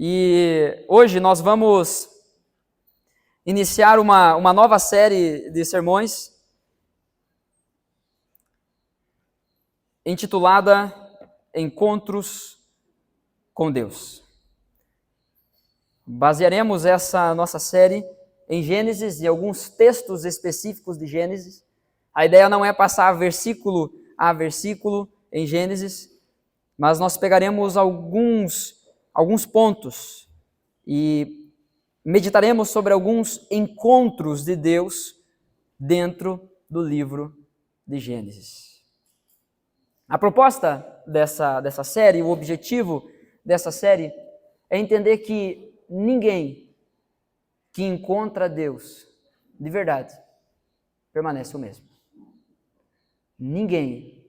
E hoje nós vamos iniciar uma nova série de sermões intitulada Encontros com Deus. Basearemos essa nossa série em Gênesis e alguns textos específicos de Gênesis. A ideia não é passar versículo a versículo em Gênesis, mas nós pegaremos alguns pontos e meditaremos sobre alguns encontros de Deus dentro do livro de Gênesis. A proposta dessa série, o objetivo dessa série é entender que ninguém que encontra Deus de verdade permanece o mesmo. Ninguém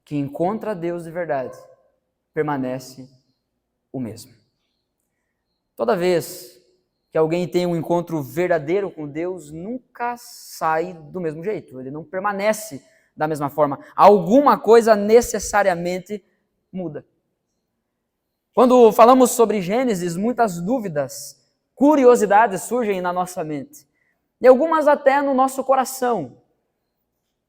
que encontra Deus de verdade permanece o mesmo. Toda vez que alguém tem um encontro verdadeiro com Deus, nunca sai do mesmo jeito, ele não permanece da mesma forma. Alguma coisa necessariamente muda. Quando falamos sobre Gênesis, muitas dúvidas, curiosidades surgem na nossa mente, e algumas até no nosso coração.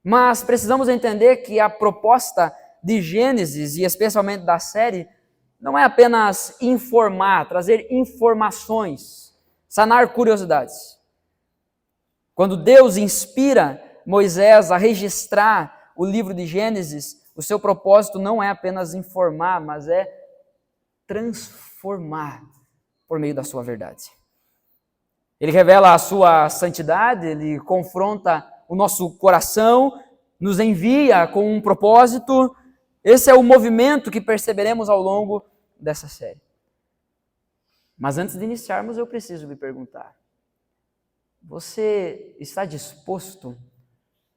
Mas precisamos entender que a proposta de Gênesis, e especialmente da série, não é apenas informar, trazer informações, sanar curiosidades. Quando Deus inspira Moisés a registrar o livro de Gênesis, o seu propósito não é apenas informar, mas é transformar por meio da sua verdade. Ele revela a sua santidade, ele confronta o nosso coração, nos envia com um propósito. Esse é o movimento que perceberemos ao longo dessa série. Mas antes de iniciarmos, eu preciso lhe perguntar: você está disposto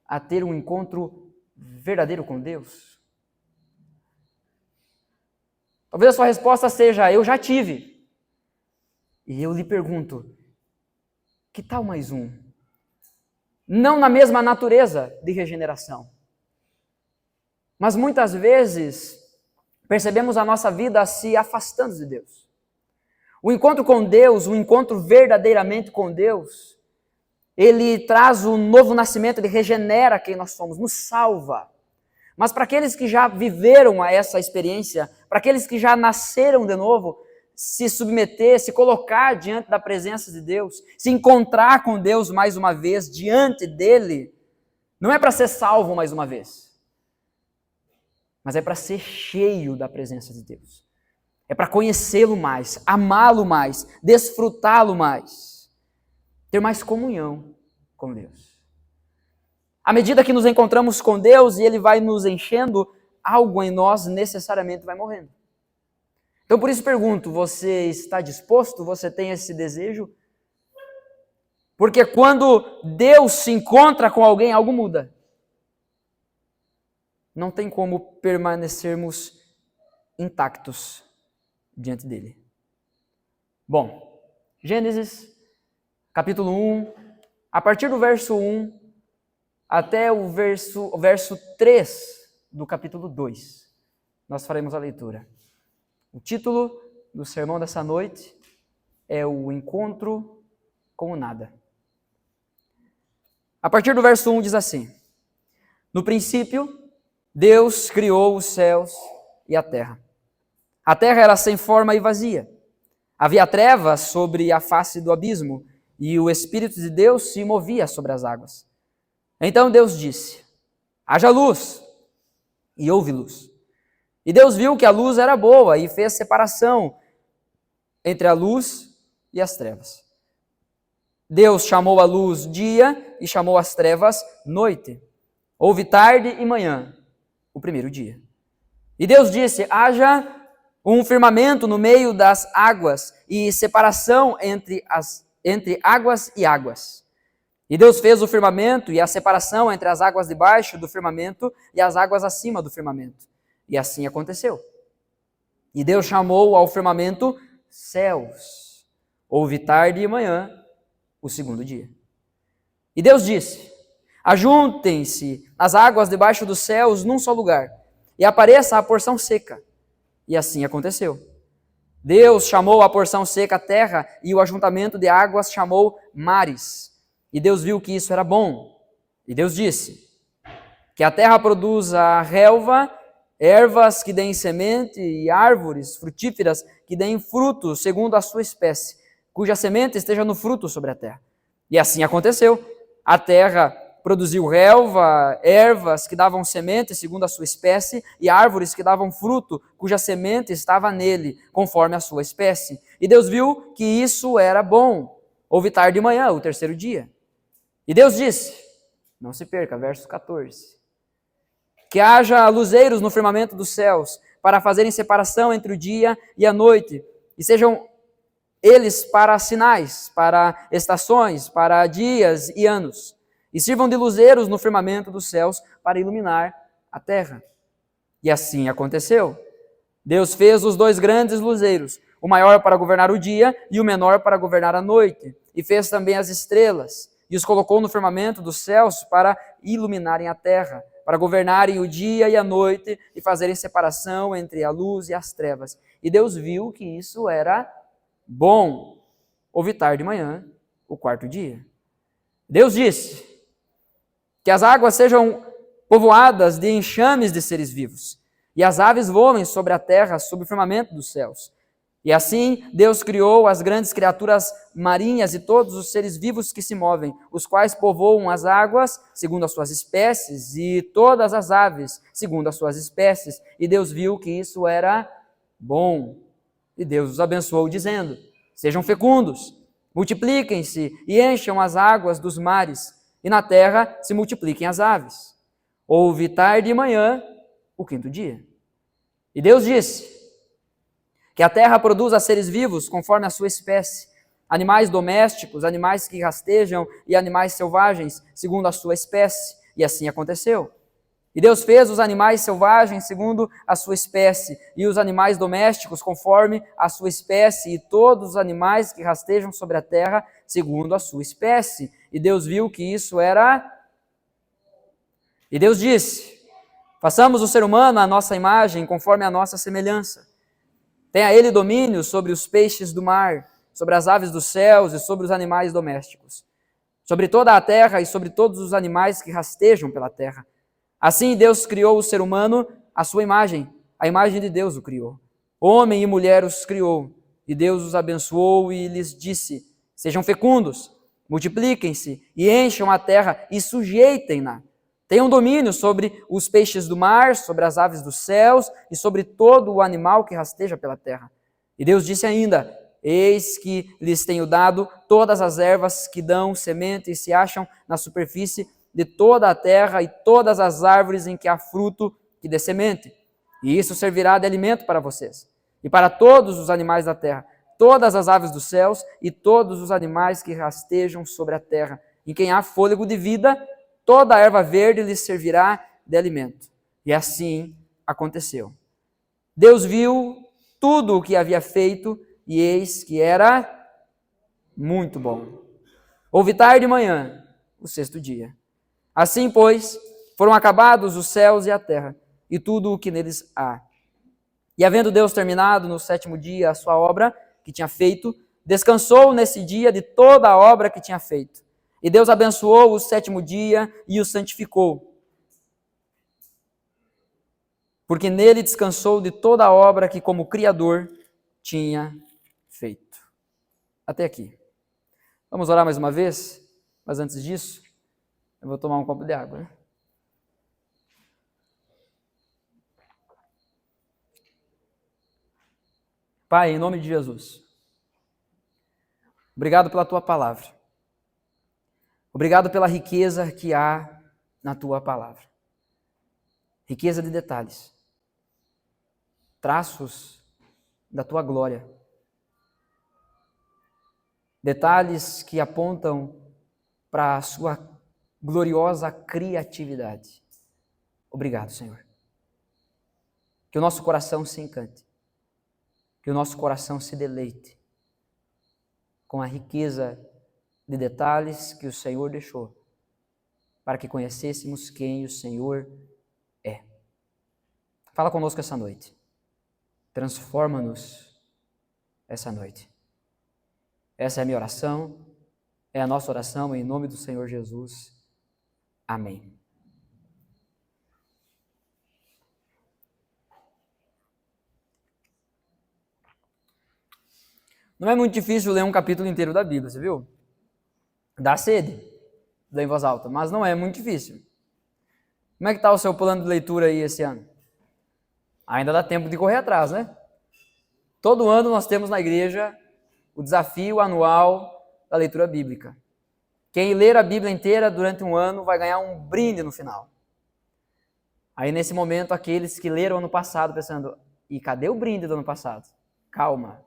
a ter um encontro verdadeiro com Deus? Talvez a sua resposta seja: eu já tive. E eu lhe pergunto: que tal mais um? Não na mesma natureza de regeneração, mas muitas vezes percebemos a nossa vida se afastando de Deus. O encontro com Deus, o encontro verdadeiramente com Deus, ele traz um novo nascimento, ele regenera quem nós somos, nos salva. Mas para aqueles que já viveram a essa experiência, para aqueles que já nasceram de novo, se submeter, se colocar diante da presença de Deus, se encontrar com Deus mais uma vez, diante dele, não é para ser salvo mais uma vez, mas é para ser cheio da presença de Deus. É para conhecê-lo mais, amá-lo mais, desfrutá-lo mais, ter mais comunhão com Deus. À medida que nos encontramos com Deus e Ele vai nos enchendo, algo em nós necessariamente vai morrendo. Então por isso pergunto, você está disposto? Você tem esse desejo? Porque quando Deus se encontra com alguém, algo muda. Não tem como permanecermos intactos diante dele. Bom, Gênesis, capítulo 1, a partir do verso 1 até o verso 3 do capítulo 2, nós faremos a leitura. O título do sermão dessa noite é o Encontro com o Nada. A partir do verso 1 diz assim: no princípio, Deus criou os céus e a terra. A terra era sem forma e vazia. Havia trevas sobre a face do abismo, e o Espírito de Deus se movia sobre as águas. Então Deus disse: haja luz, e houve luz. E Deus viu que a luz era boa, e fez separação entre a luz e as trevas. Deus chamou a luz dia, e chamou as trevas noite. Houve tarde e manhã, o primeiro dia. E Deus disse: haja um firmamento no meio das águas e separação entre águas e águas. E Deus fez o firmamento e a separação entre as águas debaixo do firmamento e as águas acima do firmamento. E assim aconteceu. E Deus chamou ao firmamento céus. Houve tarde e manhã, o segundo dia. E Deus disse: ajuntem-se as águas debaixo dos céus num só lugar, e apareça a porção seca. E assim aconteceu. Deus chamou a porção seca terra e o ajuntamento de águas chamou mares. E Deus viu que isso era bom. E Deus disse que a terra produza relva, ervas que deem semente e árvores frutíferas que deem frutos segundo a sua espécie, cuja semente esteja no fruto sobre a terra. E assim aconteceu. A terra produziu relva, ervas que davam semente segundo a sua espécie, e árvores que davam fruto, cuja semente estava nele, conforme a sua espécie. E Deus viu que isso era bom. Houve tarde de manhã, o terceiro dia. E Deus disse, não se perca, verso 14, que haja luzeiros no firmamento dos céus, para fazerem separação entre o dia e a noite, e sejam eles para sinais, para estações, para dias e anos, e sirvam de luzeiros no firmamento dos céus para iluminar a terra. E assim aconteceu. Deus fez os dois grandes luzeiros, o maior para governar o dia e o menor para governar a noite, e fez também as estrelas, e os colocou no firmamento dos céus para iluminarem a terra, para governarem o dia e a noite e fazerem separação entre a luz e as trevas. E Deus viu que isso era bom. Houve tarde de manhã, o quarto dia. Deus disse que as águas sejam povoadas de enxames de seres vivos, e as aves voem sobre a terra, sob o firmamento dos céus. E assim Deus criou as grandes criaturas marinhas e todos os seres vivos que se movem, os quais povoam as águas segundo as suas espécies, e todas as aves segundo as suas espécies. E Deus viu que isso era bom. E Deus os abençoou, dizendo: sejam fecundos, multipliquem-se e encham as águas dos mares, e na terra se multipliquem as aves. Houve tarde e manhã, o quinto dia. E Deus disse que a terra produza seres vivos conforme a sua espécie, animais domésticos, animais que rastejam e animais selvagens, segundo a sua espécie. E assim aconteceu. E Deus fez os animais selvagens segundo a sua espécie, e os animais domésticos conforme a sua espécie, e todos os animais que rastejam sobre a terra segundo a sua espécie. E Deus viu que isso era... E Deus disse: façamos o ser humano à nossa imagem, conforme a nossa semelhança. Tenha ele domínio sobre os peixes do mar, sobre as aves dos céus e sobre os animais domésticos, sobre toda a terra e sobre todos os animais que rastejam pela terra. Assim Deus criou o ser humano à sua imagem, a imagem de Deus o criou. Homem e mulher os criou, e Deus os abençoou e lhes disse: sejam fecundos, multipliquem-se e encham a terra e sujeitem-na. Tenham domínio sobre os peixes do mar, sobre as aves dos céus e sobre todo o animal que rasteja pela terra. E Deus disse ainda: eis que lhes tenho dado todas as ervas que dão semente e se acham na superfície de toda a terra e todas as árvores em que há fruto que dê semente. E isso servirá de alimento para vocês e para todos os animais da terra, todas as aves dos céus e todos os animais que rastejam sobre a terra, em quem há fôlego de vida. Toda a erva verde lhes servirá de alimento. E assim aconteceu. Deus viu tudo o que havia feito, e eis que era muito bom. Houve tarde e manhã, o sexto dia. Assim, pois, foram acabados os céus e a terra, e tudo o que neles há. E havendo Deus terminado no sétimo dia a sua obra que tinha feito, descansou nesse dia de toda a obra que tinha feito. E Deus abençoou o sétimo dia e o santificou, porque nele descansou de toda a obra que como Criador tinha feito. Até aqui. Vamos orar mais uma vez? Mas antes disso, eu vou tomar um copo de água, né? Pai, em nome de Jesus, obrigado pela tua palavra. Obrigado pela riqueza que há na tua palavra. Riqueza de detalhes. Traços da tua glória. Detalhes que apontam para a sua gloriosa criatividade. Obrigado, Senhor. Que o nosso coração se encante. Que o nosso coração se deleite com a riqueza de detalhes que o Senhor deixou, para que conhecêssemos quem o Senhor é. Fala conosco essa noite. Transforma-nos essa noite. Essa é a minha oração, é a nossa oração em nome do Senhor Jesus. Amém. Não é muito difícil ler um capítulo inteiro da Bíblia, você viu? Dá sede, ler em voz alta, mas não é muito difícil. Como é que está o seu plano de leitura aí esse ano? Ainda dá tempo de correr atrás, né? Todo ano nós temos na igreja o desafio anual da leitura bíblica. Quem ler a Bíblia inteira durante um ano vai ganhar um brinde no final. Aí nesse momento, aqueles que leram ano passado pensando, e cadê o brinde do ano passado? Calma.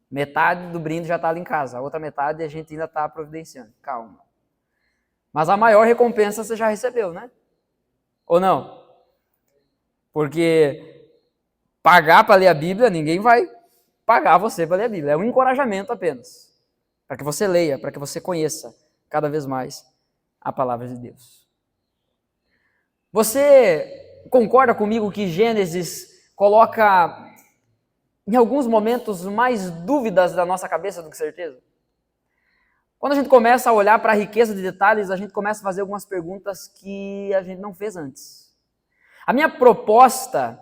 Metade do brinde já está ali em casa, a outra metade a gente ainda está providenciando. Calma. Mas a maior recompensa você já recebeu, né? Ou não? Porque pagar para ler a Bíblia, ninguém vai pagar você para ler a Bíblia. É um encorajamento apenas. Para que você leia, para que você conheça cada vez mais a palavra de Deus. Você concorda comigo que Gênesis coloca em alguns momentos mais dúvidas da nossa cabeça do que certeza? Quando a gente começa a olhar para a riqueza de detalhes, a gente começa a fazer algumas perguntas que a gente não fez antes. A minha proposta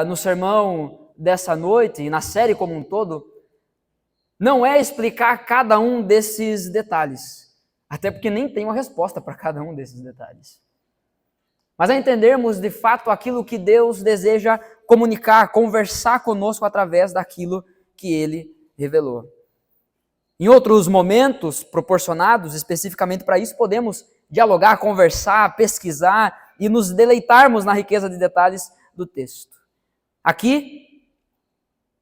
no sermão dessa noite e na série como um todo não é explicar cada um desses detalhes, até porque nem tem uma resposta para cada um desses detalhes. Mas é entendermos de fato aquilo que Deus deseja comunicar, conversar conosco através daquilo que Ele revelou. Em outros momentos proporcionados especificamente para isso, podemos dialogar, conversar, pesquisar e nos deleitarmos na riqueza de detalhes do texto. Aqui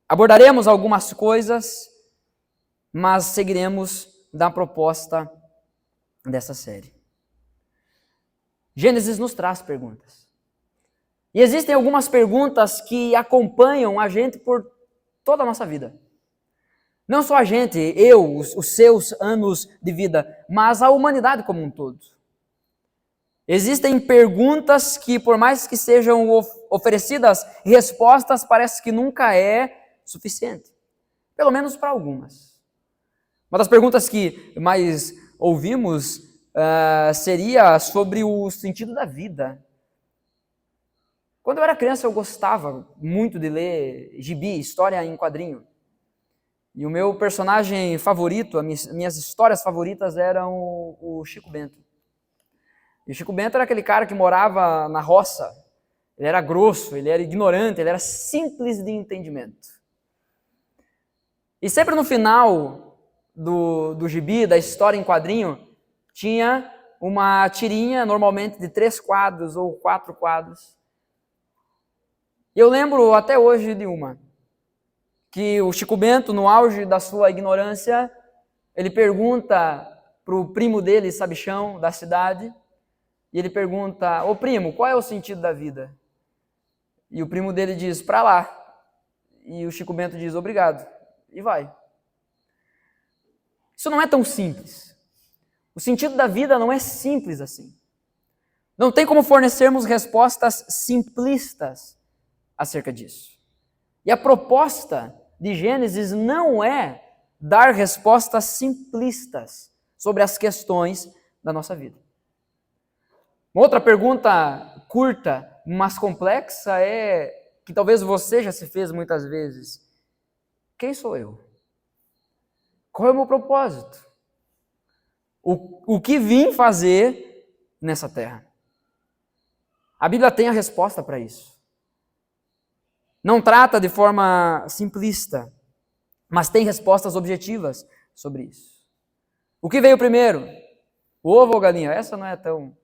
abordaremos algumas coisas, mas seguiremos da proposta dessa série. Gênesis nos traz perguntas. E existem algumas perguntas que acompanham a gente por toda a nossa vida. Não só a gente, eu, os seus anos de vida, mas a humanidade como um todo. Existem perguntas que, por mais que sejam oferecidas respostas, parece que nunca é suficiente. Pelo menos para algumas. Uma das perguntas que mais ouvimos seria sobre o sentido da vida. Quando eu era criança, eu gostava muito de ler gibi, história em quadrinho. E o meu personagem favorito, minhas histórias favoritas eram o Chico Bento. E o Chico Bento era aquele cara que morava na roça. Ele era grosso, ele era ignorante, ele era simples de entendimento. E sempre no final do gibi, da história em quadrinho, tinha uma tirinha, normalmente de 3 quadros ou 4 quadros. E eu lembro até hoje de uma, que o Chico Bento, no auge da sua ignorância, ele pergunta para o primo dele, sabichão, da cidade, e ele pergunta, ô primo, qual é o sentido da vida? E o primo dele diz, para lá. E o Chico Bento diz, obrigado, e vai. Isso não é tão simples. O sentido da vida não é simples assim. Não tem como fornecermos respostas simplistas acerca disso. E a proposta de Gênesis não é dar respostas simplistas sobre as questões da nossa vida. Uma outra pergunta curta, mas complexa é que talvez você já se fez muitas vezes. Quem sou eu? Qual é o meu propósito? O que vim fazer nessa terra? A Bíblia tem a resposta para isso. Não trata de forma simplista, mas tem respostas objetivas sobre isso. O que veio primeiro? O ovo ou a galinha? Essa não é tão...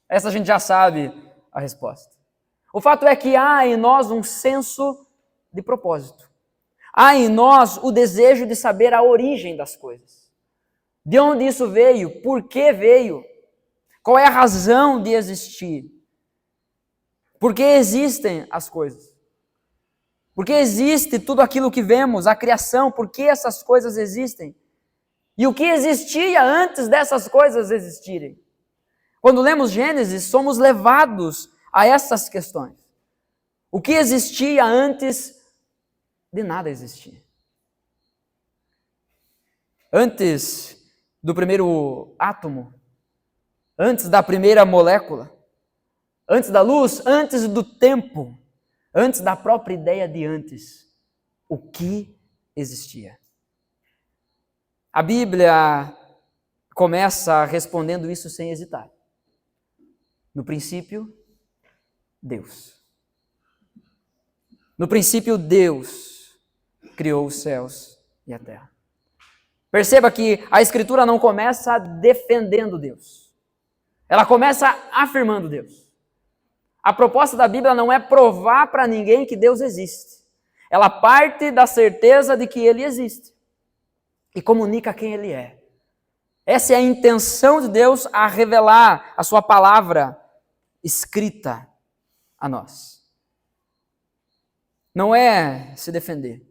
Essa a gente já sabe a resposta. O fato é que há em nós um senso de propósito. Há em nós o desejo de saber a origem das coisas. De onde isso veio? Por que veio? Qual é a razão de existir? Por que existem as coisas? Por que existe tudo aquilo que vemos, a criação? Por que essas coisas existem? E o que existia antes dessas coisas existirem? Quando lemos Gênesis, somos levados a essas questões. O que existia antes de nada existir? antes do primeiro átomo, antes da primeira molécula, antes da luz, antes do tempo, antes da própria ideia de antes, o que existia. A Bíblia começa respondendo isso sem hesitar. No princípio, Deus. No princípio, Deus criou os céus e a terra. Perceba que a Escritura não começa defendendo Deus. Ela começa afirmando Deus. A proposta da Bíblia não é provar para ninguém que Deus existe. Ela parte da certeza de que Ele existe e comunica quem Ele é. Essa é a intenção de Deus a revelar a sua palavra escrita a nós. Não é se defender,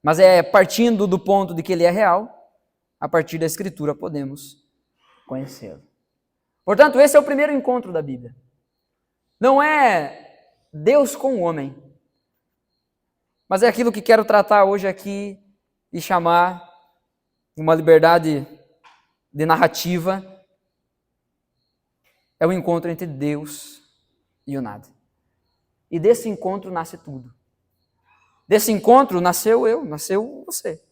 mas é partindo do ponto de que Ele é real, a partir da Escritura podemos conhecê-lo. Portanto, esse é o primeiro encontro da Bíblia. Não é Deus com o homem, mas é aquilo que quero tratar hoje aqui e chamar uma liberdade de narrativa. É o encontro entre Deus e o nada. E desse encontro nasce tudo. Desse encontro nasceu eu, nasceu você.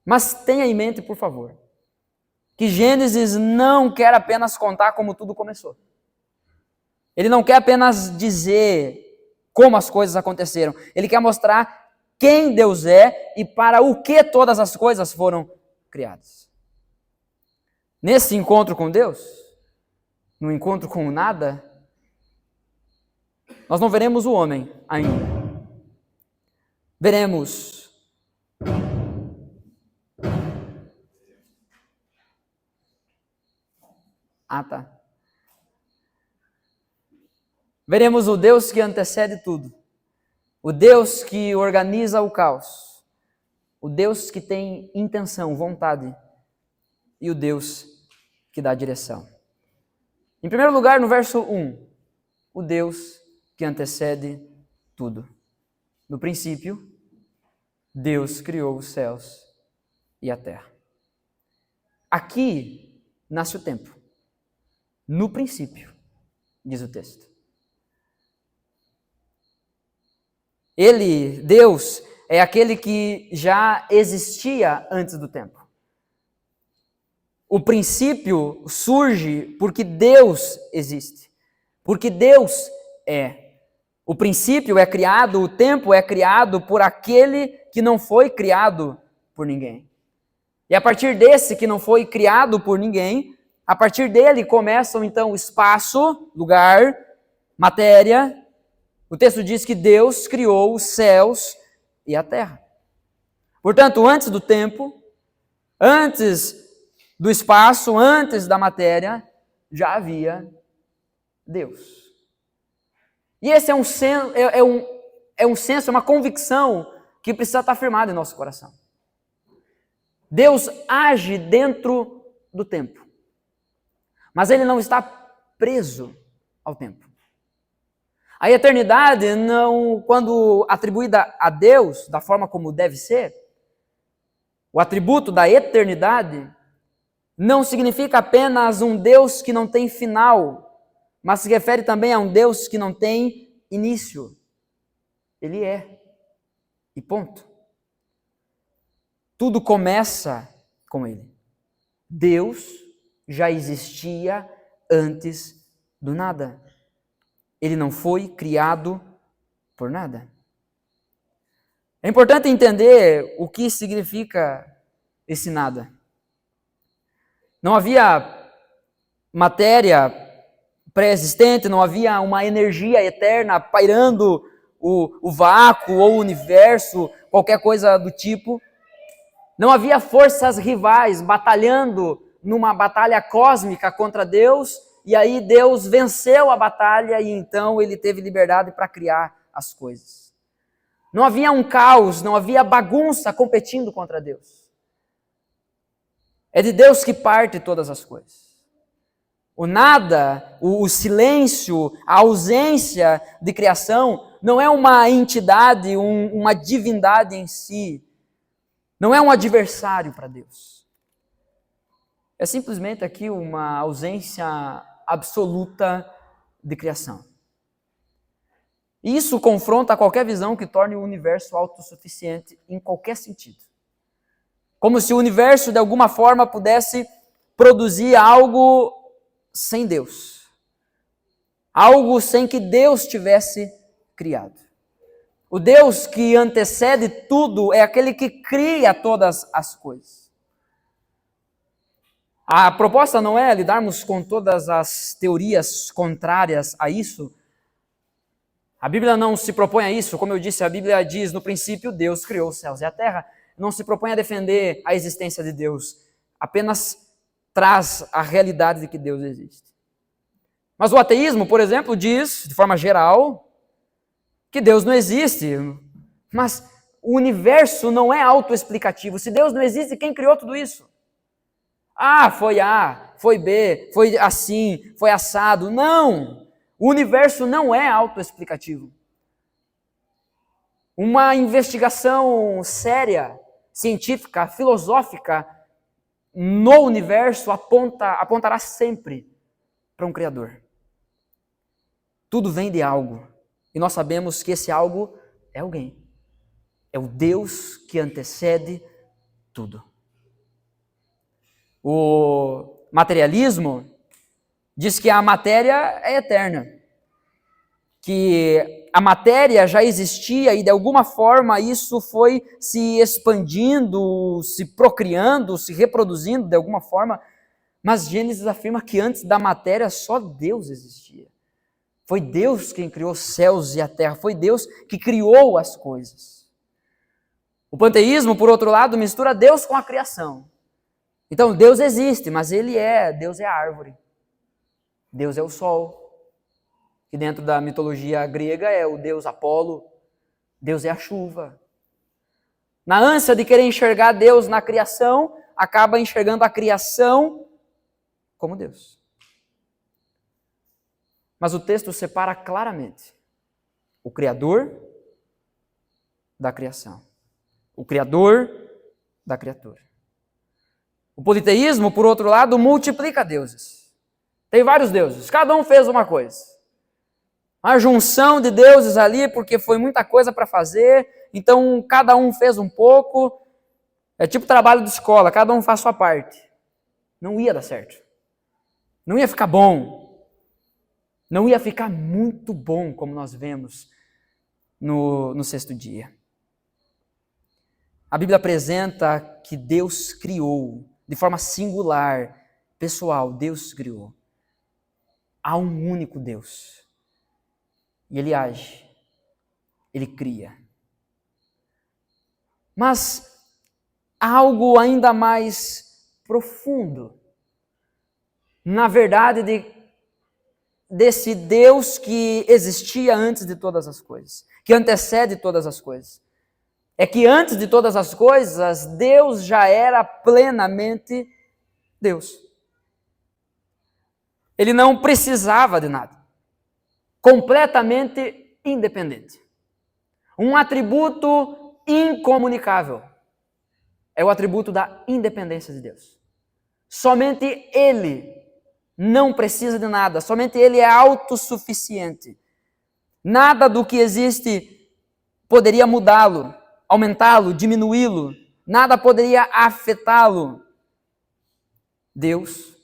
Mas tenha em mente, por favor, que Gênesis não quer apenas contar como tudo começou. Ele não quer apenas dizer como as coisas aconteceram. Ele quer mostrar quem Deus é e para o que todas as coisas foram criadas. Nesse encontro com Deus, no encontro com o nada, nós não veremos o homem ainda. Veremos veremos o Deus que antecede tudo, o Deus que organiza o caos, o Deus que tem intenção, vontade, e o Deus que dá direção. Em primeiro lugar, no verso 1, o Deus que antecede tudo. No princípio, Deus criou os céus e a terra. Aqui nasce o tempo. No princípio, diz o texto. Ele, Deus, é aquele que já existia antes do tempo. O princípio surge porque Deus existe, porque Deus é. O princípio é criado, o tempo é criado por aquele que não foi criado por ninguém. E a partir desse que não foi criado por ninguém, a partir dele começam então o espaço, lugar, matéria. O texto diz que Deus criou os céus e a terra. Portanto, antes do tempo, antes do espaço, antes da matéria, já havia Deus. E esse é um senso, é uma convicção que precisa estar firmada em nosso coração. Deus age dentro do tempo, mas Ele não está preso ao tempo. A eternidade, não, quando atribuída a Deus, da forma como deve ser, o atributo da eternidade não significa apenas um Deus que não tem final, mas se refere também a um Deus que não tem início. Ele é. E ponto. Tudo começa com Ele. Deus já existia antes do nada. Ele não foi criado por nada. É importante entender o que significa esse nada. Não havia matéria pré-existente, não havia uma energia eterna pairando o vácuo ou o universo, qualquer coisa do tipo. Não havia forças rivais batalhando numa batalha cósmica contra Deus, e aí Deus venceu a batalha e então Ele teve liberdade para criar as coisas. Não havia um caos, não havia bagunça competindo contra Deus. É de Deus que parte todas as coisas. O nada, o silêncio, a ausência de criação não é uma entidade, uma divindade em si, Não é um adversário para Deus. É simplesmente aqui uma ausência absoluta de criação. E isso confronta qualquer visão que torne o universo autossuficiente em qualquer sentido. Como se o universo, de alguma forma, pudesse produzir algo sem Deus. Algo sem que Deus tivesse criado. O Deus que antecede tudo é aquele que cria todas as coisas. A proposta não é lidarmos com todas as teorias contrárias a isso. A Bíblia não se propõe a isso. Como eu disse, a Bíblia diz, no princípio, Deus criou os céus e a terra. Não se propõe a defender a existência de Deus. Apenas traz a realidade de que Deus existe. Mas o ateísmo, por exemplo, diz, de forma geral, que Deus não existe. Mas o universo não é autoexplicativo. Se Deus não existe, quem criou tudo isso? Foi A, foi B, foi assim, foi assado. Não! O universo não é autoexplicativo. Uma investigação séria, científica, filosófica no universo apontará sempre para um Criador. Tudo vem de algo. E nós sabemos que esse algo é alguém. É o Deus que antecede tudo. O materialismo diz que a matéria é eterna. Que a matéria já existia e de alguma forma isso foi se expandindo, se procriando, se reproduzindo de alguma forma. Mas Gênesis afirma que antes da matéria só Deus existia. Foi Deus quem criou os céus e a terra, foi Deus que criou as coisas. O panteísmo, por outro lado, mistura Deus com a criação. Então, Deus existe, mas Deus é a árvore. Deus é o sol, que dentro da mitologia grega é o deus Apolo. Deus é a chuva. Na ânsia de querer enxergar Deus na criação, acaba enxergando a criação como Deus. Mas o texto separa claramente o Criador da criação. O Criador da criatura. O politeísmo, por outro lado, multiplica deuses. Tem vários deuses, cada um fez uma coisa. Uma junção de deuses ali, porque foi muita coisa para fazer, então cada um fez um pouco. É tipo trabalho de escola, cada um faz sua parte. Não ia dar certo. Não ia ficar bom. Não ia ficar muito bom, como nós vemos no sexto dia. A Bíblia apresenta que Deus criou, de forma singular, pessoal, Deus criou. Há um único Deus. E Ele age. Ele cria. Mas há algo ainda mais profundo. Na verdade, desse Deus que existia antes de todas as coisas, que antecede todas as coisas. É que antes de todas as coisas, Deus já era plenamente Deus. Ele não precisava de nada. Completamente independente. Um atributo incomunicável. É o atributo da independência de Deus. Somente Ele não precisa de nada, somente Ele é autossuficiente. Nada do que existe poderia mudá-lo, aumentá-lo, diminuí-lo. Nada poderia afetá-lo. Deus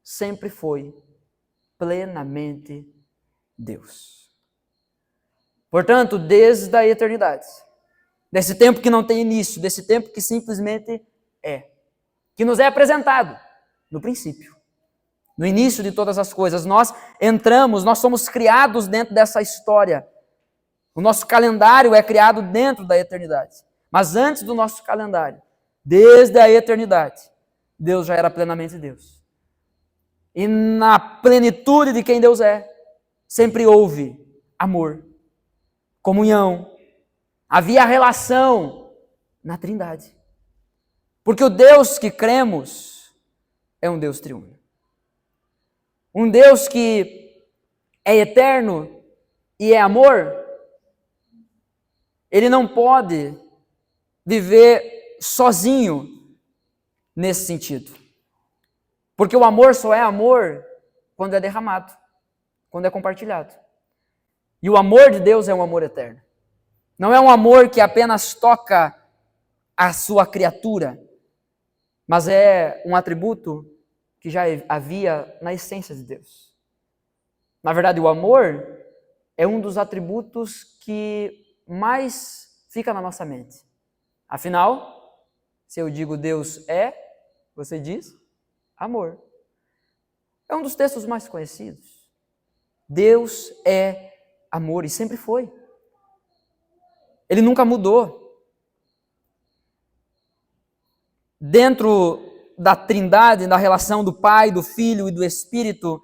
sempre foi plenamente Deus. Portanto, desde a eternidade, desse tempo que não tem início, desse tempo que simplesmente é, que nos é apresentado no princípio, no início de todas as coisas, nós somos criados dentro dessa história. O nosso calendário é criado dentro da eternidade. Mas antes do nosso calendário, desde a eternidade, Deus já era plenamente Deus. E na plenitude de quem Deus é, sempre houve amor, comunhão, havia relação na Trindade. Porque o Deus que cremos é um Deus triuno. Um Deus que é eterno e é amor. Ele não pode viver sozinho nesse sentido. Porque o amor só é amor quando é derramado, quando é compartilhado. E o amor de Deus é um amor eterno. Não é um amor que apenas toca a sua criatura, mas é um atributo que já havia na essência de Deus. Na verdade, o amor é um dos atributos que mais fica na nossa mente. Afinal, se eu digo Deus é, você diz amor. É um dos textos mais conhecidos. Deus é amor e sempre foi. Ele nunca mudou. Dentro da Trindade, da relação do Pai, do Filho e do Espírito,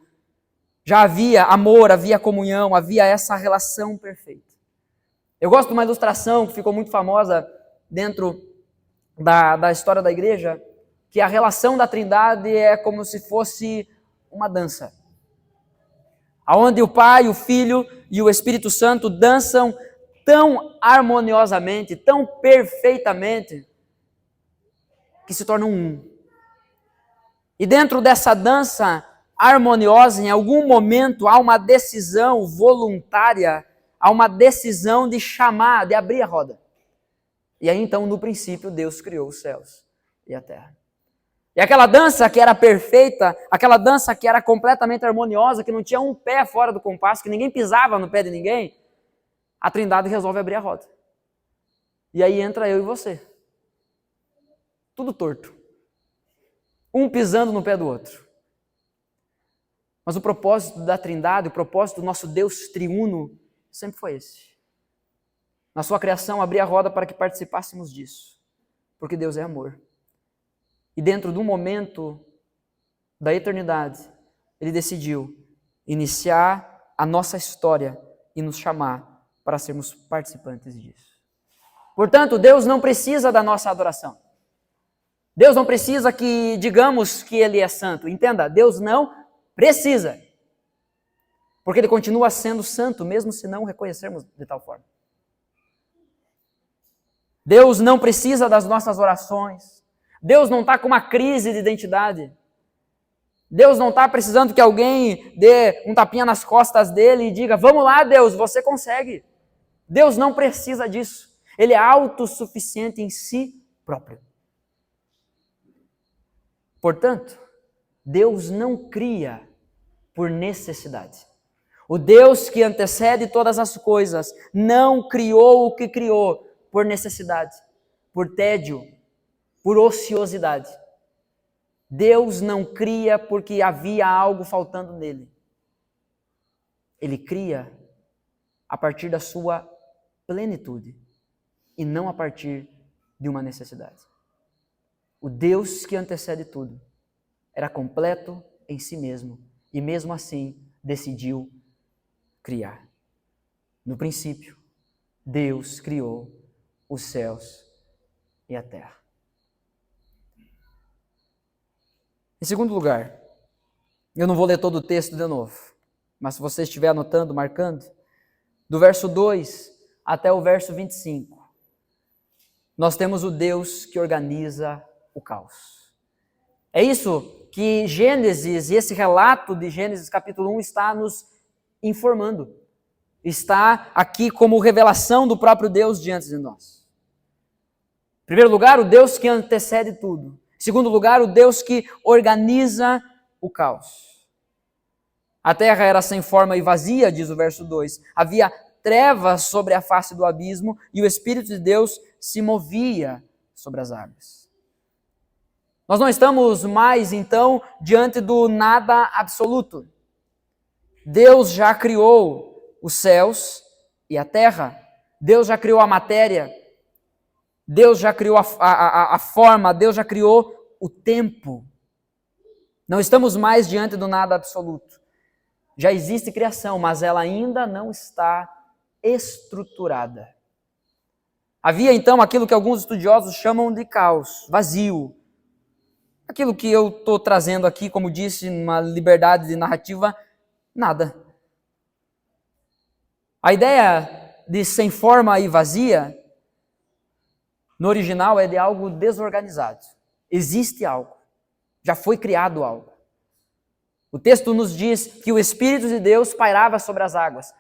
já havia amor, havia comunhão, havia essa relação perfeita. Eu gosto de uma ilustração que ficou muito famosa dentro da história da igreja, que a relação da Trindade é como se fosse uma dança, onde o Pai, o Filho e o Espírito Santo dançam tão harmoniosamente, tão perfeitamente, que se tornam um. E dentro dessa dança harmoniosa, em algum momento, há uma decisão voluntária, há uma decisão de chamar, de abrir a roda. E aí então, no princípio, Deus criou os céus e a terra. E aquela dança que era perfeita, aquela dança que era completamente harmoniosa, que não tinha um pé fora do compasso, que ninguém pisava no pé de ninguém, a Trindade resolve abrir a roda. E aí entra eu e você. Tudo torto. Um pisando no pé do outro. Mas o propósito da Trindade, o propósito do nosso Deus triuno, sempre foi esse. Na sua criação, abrir a roda para que participássemos disso. Porque Deus é amor. E dentro de um momento da eternidade, Ele decidiu iniciar a nossa história e nos chamar para sermos participantes disso. Portanto, Deus não precisa da nossa adoração. Deus não precisa que digamos que Ele é santo. Entenda, Deus não precisa. Porque Ele continua sendo santo, mesmo se não o reconhecermos de tal forma. Deus não precisa das nossas orações. Deus não está com uma crise de identidade. Deus não está precisando que alguém dê um tapinha nas costas dele e diga, vamos lá, Deus, você consegue. Deus não precisa disso. Ele é autossuficiente em si próprio. Portanto, Deus não cria por necessidade. O Deus que antecede todas as coisas não criou o que criou por necessidade, por tédio, por ociosidade. Deus não cria porque havia algo faltando nele. Ele cria a partir da sua plenitude e não a partir de uma necessidade. O Deus que antecede tudo era completo em si mesmo e mesmo assim decidiu criar. No princípio, Deus criou os céus e a terra. Em segundo lugar, eu não vou ler todo o texto de novo, mas se você estiver anotando, marcando, do verso 2 até o verso 25, nós temos o Deus que organiza o caos. É isso que Gênesis, e esse relato de Gênesis capítulo 1 está nos informando. Está aqui como revelação do próprio Deus diante de nós. Em primeiro lugar, o Deus que antecede tudo. Em segundo lugar, o Deus que organiza o caos. A terra era sem forma e vazia, diz o verso 2. Havia trevas sobre a face do abismo e o Espírito de Deus se movia sobre as águas. Nós não estamos mais, então, diante do nada absoluto. Deus já criou os céus e a terra. Deus já criou a matéria. Deus já criou a forma. Deus já criou o tempo. Não estamos mais diante do nada absoluto. Já existe criação, mas ela ainda não está estruturada. Havia, então, aquilo que alguns estudiosos chamam de caos, vazio. Aquilo que eu estou trazendo aqui, como disse, numa liberdade de narrativa, nada. A ideia de sem forma e vazia no original é de algo desorganizado. Existe algo. Já foi criado algo. O texto nos diz que o Espírito de Deus pairava sobre as águas.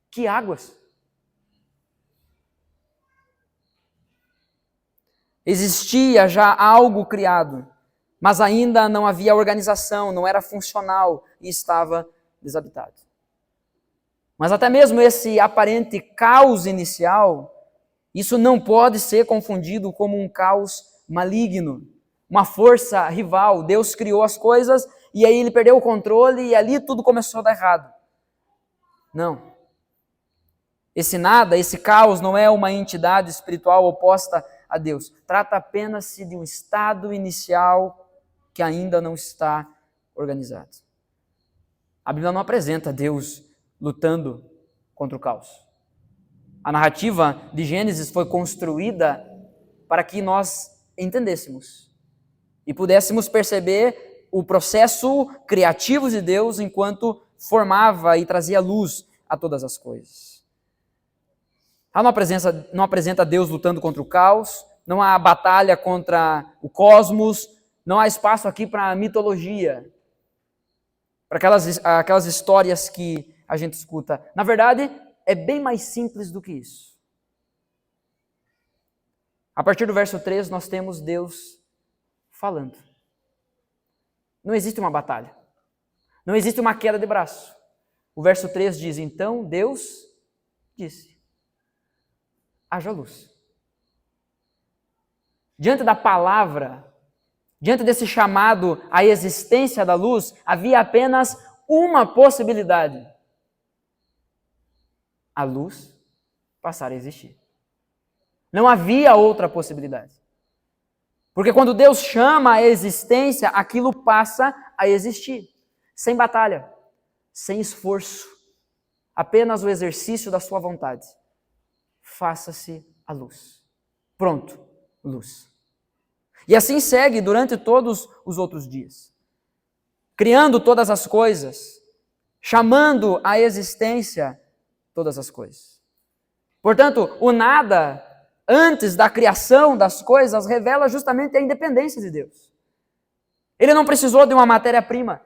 Que águas? Existia já algo criado, mas ainda não havia organização, não era funcional e estava desabitado. Mas até mesmo esse aparente caos inicial, isso não pode ser confundido como um caos maligno, uma força rival. Deus criou as coisas e aí ele perdeu o controle e ali tudo começou a dar errado. Não. Esse nada, esse caos não é uma entidade espiritual oposta a Deus. Trata apenas de um estado inicial que ainda não está organizado. A Bíblia não apresenta Deus lutando contra o caos. A narrativa de Gênesis foi construída para que nós entendêssemos e pudéssemos perceber o processo criativo de Deus enquanto formava e trazia luz a todas as coisas. Ela não apresenta Deus lutando contra o caos, não há batalha contra o cosmos, não há espaço aqui para mitologia, para aquelas histórias que a gente escuta. Na verdade, é bem mais simples do que isso. A partir do verso 3, nós temos Deus falando. Não existe uma batalha. Não existe uma queda de braço. O verso 3 diz, então Deus disse, haja luz. Diante da palavra, diante desse chamado à existência da luz, havia apenas uma possibilidade. A luz passar a existir. Não havia outra possibilidade. Porque quando Deus chama a existência, aquilo passa a existir. Sem batalha, sem esforço, apenas o exercício da sua vontade. Faça-se a luz. Pronto, luz. E assim segue durante todos os outros dias. Criando todas as coisas, chamando à existência todas as coisas. Portanto, o nada, antes da criação das coisas, revela justamente a independência de Deus. Ele não precisou de uma matéria-prima.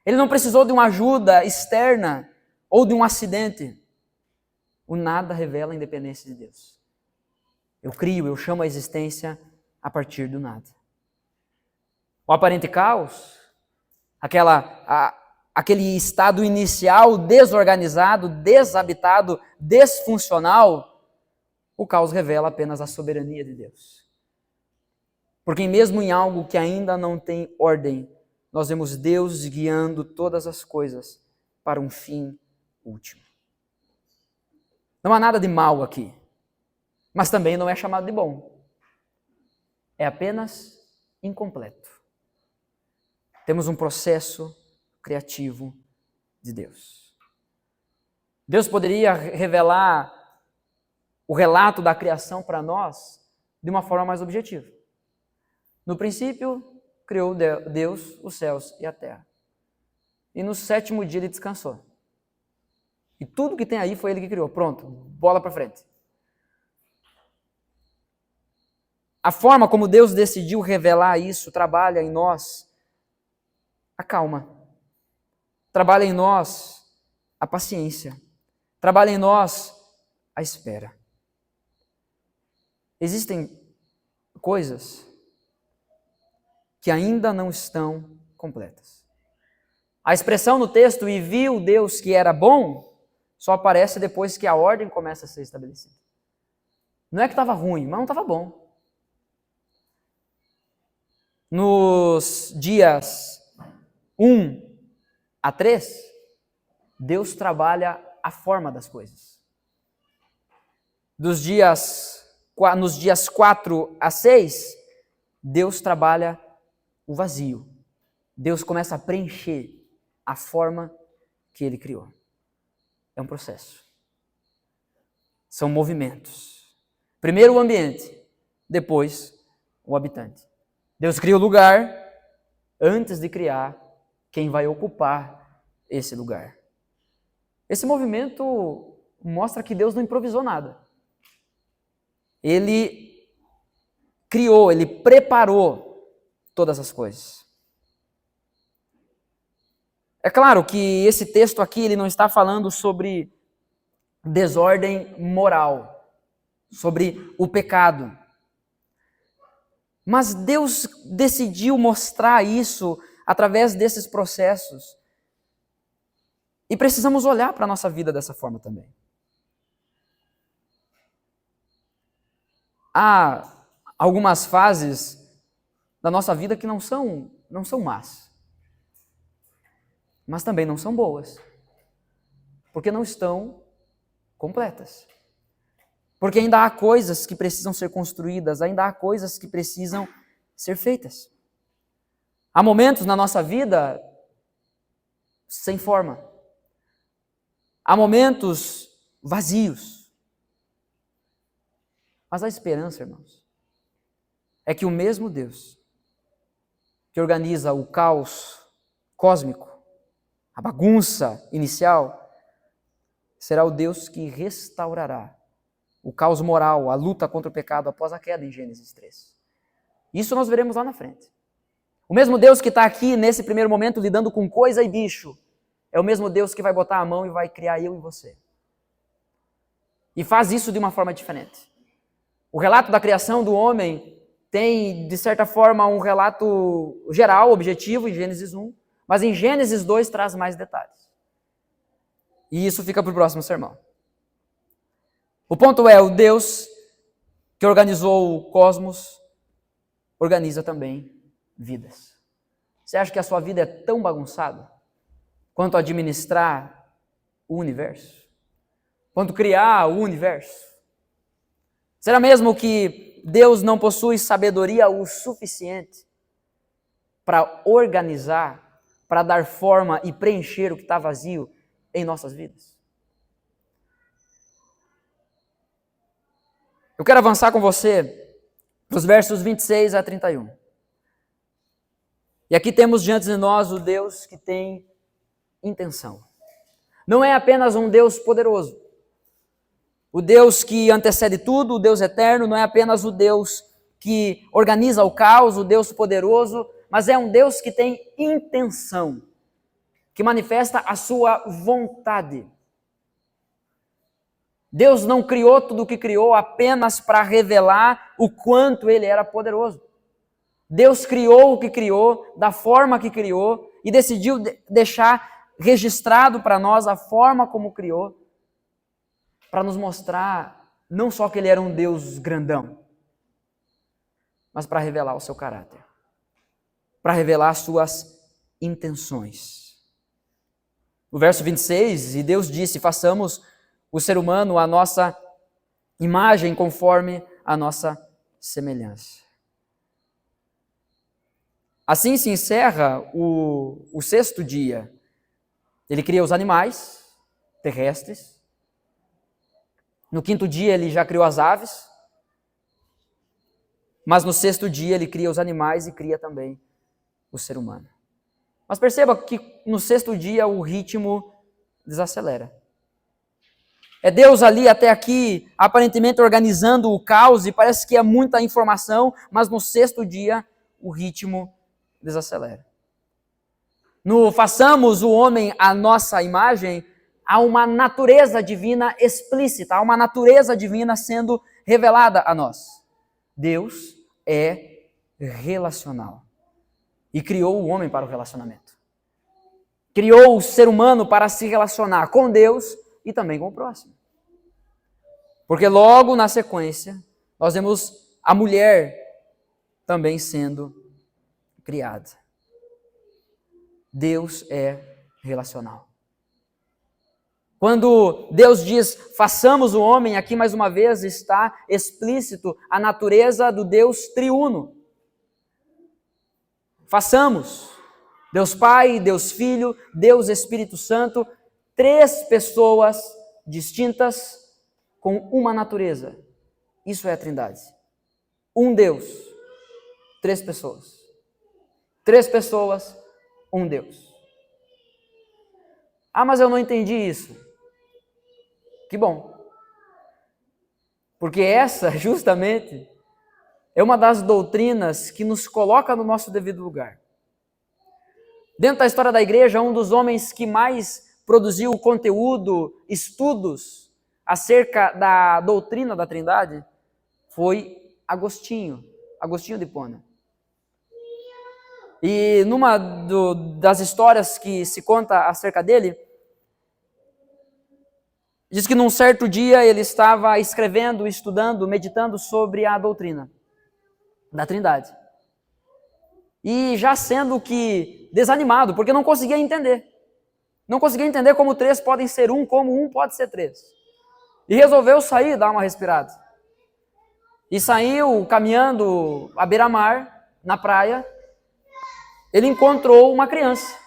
Ele não precisou de uma ajuda externa ou de um acidente. O nada revela a independência de Deus. Eu crio, eu chamo a existência a partir do nada. O aparente caos, aquele estado inicial desorganizado, desabitado, desfuncional, o caos revela apenas a soberania de Deus. Porque mesmo em algo que ainda não tem ordem, nós vemos Deus guiando todas as coisas para um fim último. Não há nada de mal aqui, mas também não é chamado de bom. É apenas incompleto. Temos um processo criativo de Deus. Deus poderia revelar o relato da criação para nós de uma forma mais objetiva. No princípio, criou Deus os céus e a terra. E no 7º dia ele descansou. E tudo que tem aí foi ele que criou. Pronto, bola para frente. A forma como Deus decidiu revelar isso trabalha em nós a calma. Trabalha em nós a paciência. Trabalha em nós a espera. Existem coisas que ainda não estão completas. A expressão no texto, e viu Deus que era bom, só aparece depois que a ordem começa a ser estabelecida. Não é que estava ruim, mas não estava bom. Nos dias 1 a 3, Deus trabalha a forma das coisas. Nos dias 4 a 6, Deus trabalha o vazio. Deus começa a preencher a forma que Ele criou. É um processo. São movimentos. Primeiro o ambiente, depois o habitante. Deus cria o lugar antes de criar quem vai ocupar esse lugar. Esse movimento mostra que Deus não improvisou nada. Ele criou, Ele preparou todas as coisas. É claro que esse texto aqui, ele não está falando sobre desordem moral, sobre o pecado. Mas Deus decidiu mostrar isso através desses processos. E precisamos olhar para a nossa vida dessa forma também. Há algumas fases da nossa vida que não são más, mas também não são boas, porque não estão completas. Porque ainda há coisas que precisam ser construídas, ainda há coisas que precisam ser feitas. Há momentos na nossa vida sem forma. Há momentos vazios. Mas a esperança, irmãos, é que o mesmo Deus que organiza o caos cósmico, a bagunça inicial, será o Deus que restaurará o caos moral, a luta contra o pecado após a queda em Gênesis 3. Isso nós veremos lá na frente. O mesmo Deus que está aqui nesse primeiro momento lidando com coisa e bicho, é o mesmo Deus que vai botar a mão e vai criar eu e você. E faz isso de uma forma diferente. O relato da criação do homem tem, de certa forma, um relato geral, objetivo, em Gênesis 1, mas em Gênesis 2 traz mais detalhes. E isso fica para o próximo sermão. O ponto é, o Deus que organizou o cosmos, organiza também vidas. Você acha que a sua vida é tão bagunçada quanto administrar o universo? Quanto criar o universo? Será mesmo que Deus não possui sabedoria o suficiente para organizar, para dar forma e preencher o que está vazio em nossas vidas? Eu quero avançar com você para os versos 26 a 31. E aqui temos diante de nós o Deus que tem intenção. Não é apenas um Deus poderoso. O Deus que antecede tudo, o Deus eterno, não é apenas o Deus que organiza o caos, o Deus poderoso, mas é um Deus que tem intenção, que manifesta a sua vontade. Deus não criou tudo o que criou apenas para revelar o quanto Ele era poderoso. Deus criou o que criou, da forma que criou, e decidiu deixar registrado para nós a forma como criou, para nos mostrar não só que Ele era um Deus grandão, mas para revelar o seu caráter, para revelar as suas intenções. No verso 26, e Deus disse, façamos o ser humano a nossa imagem conforme a nossa semelhança. Assim se encerra o sexto dia. Ele cria os animais terrestres. No quinto dia ele já criou as aves. Mas no sexto dia ele cria os animais e cria também o ser humano. Mas perceba que no sexto dia o ritmo desacelera. É Deus ali até aqui, aparentemente organizando o caos, e parece que é muita informação, mas no sexto dia o ritmo desacelera. No façamos o homem à nossa imagem, há uma natureza divina explícita, há uma natureza divina sendo revelada a nós. Deus é relacional e criou o homem para o relacionamento. Criou o ser humano para se relacionar com Deus e também com o próximo. Porque logo na sequência, nós vemos a mulher também sendo criada. Deus é relacional. Quando Deus diz, façamos o homem, aqui mais uma vez está explícito a natureza do Deus triuno. Façamos. Deus Pai, Deus Filho, Deus Espírito Santo, três pessoas distintas com uma natureza. Isso é a Trindade. Um Deus, três pessoas. Três pessoas, um Deus. Ah, mas eu não entendi isso. Que bom. Porque essa, justamente, é uma das doutrinas que nos coloca no nosso devido lugar. Dentro da história da igreja, um dos homens que mais produziu conteúdo, estudos acerca da doutrina da Trindade foi Agostinho de Hipona. E numa das histórias que se conta acerca dele, diz que num certo dia ele estava escrevendo, estudando, meditando sobre a doutrina da Trindade. E já sendo que desanimado, porque não conseguia entender. Não conseguia entender como 3 podem ser 1, como 1 pode ser 3. E resolveu sair, dar uma respirada. E saiu caminhando à beira-mar, na praia. Ele encontrou uma criança.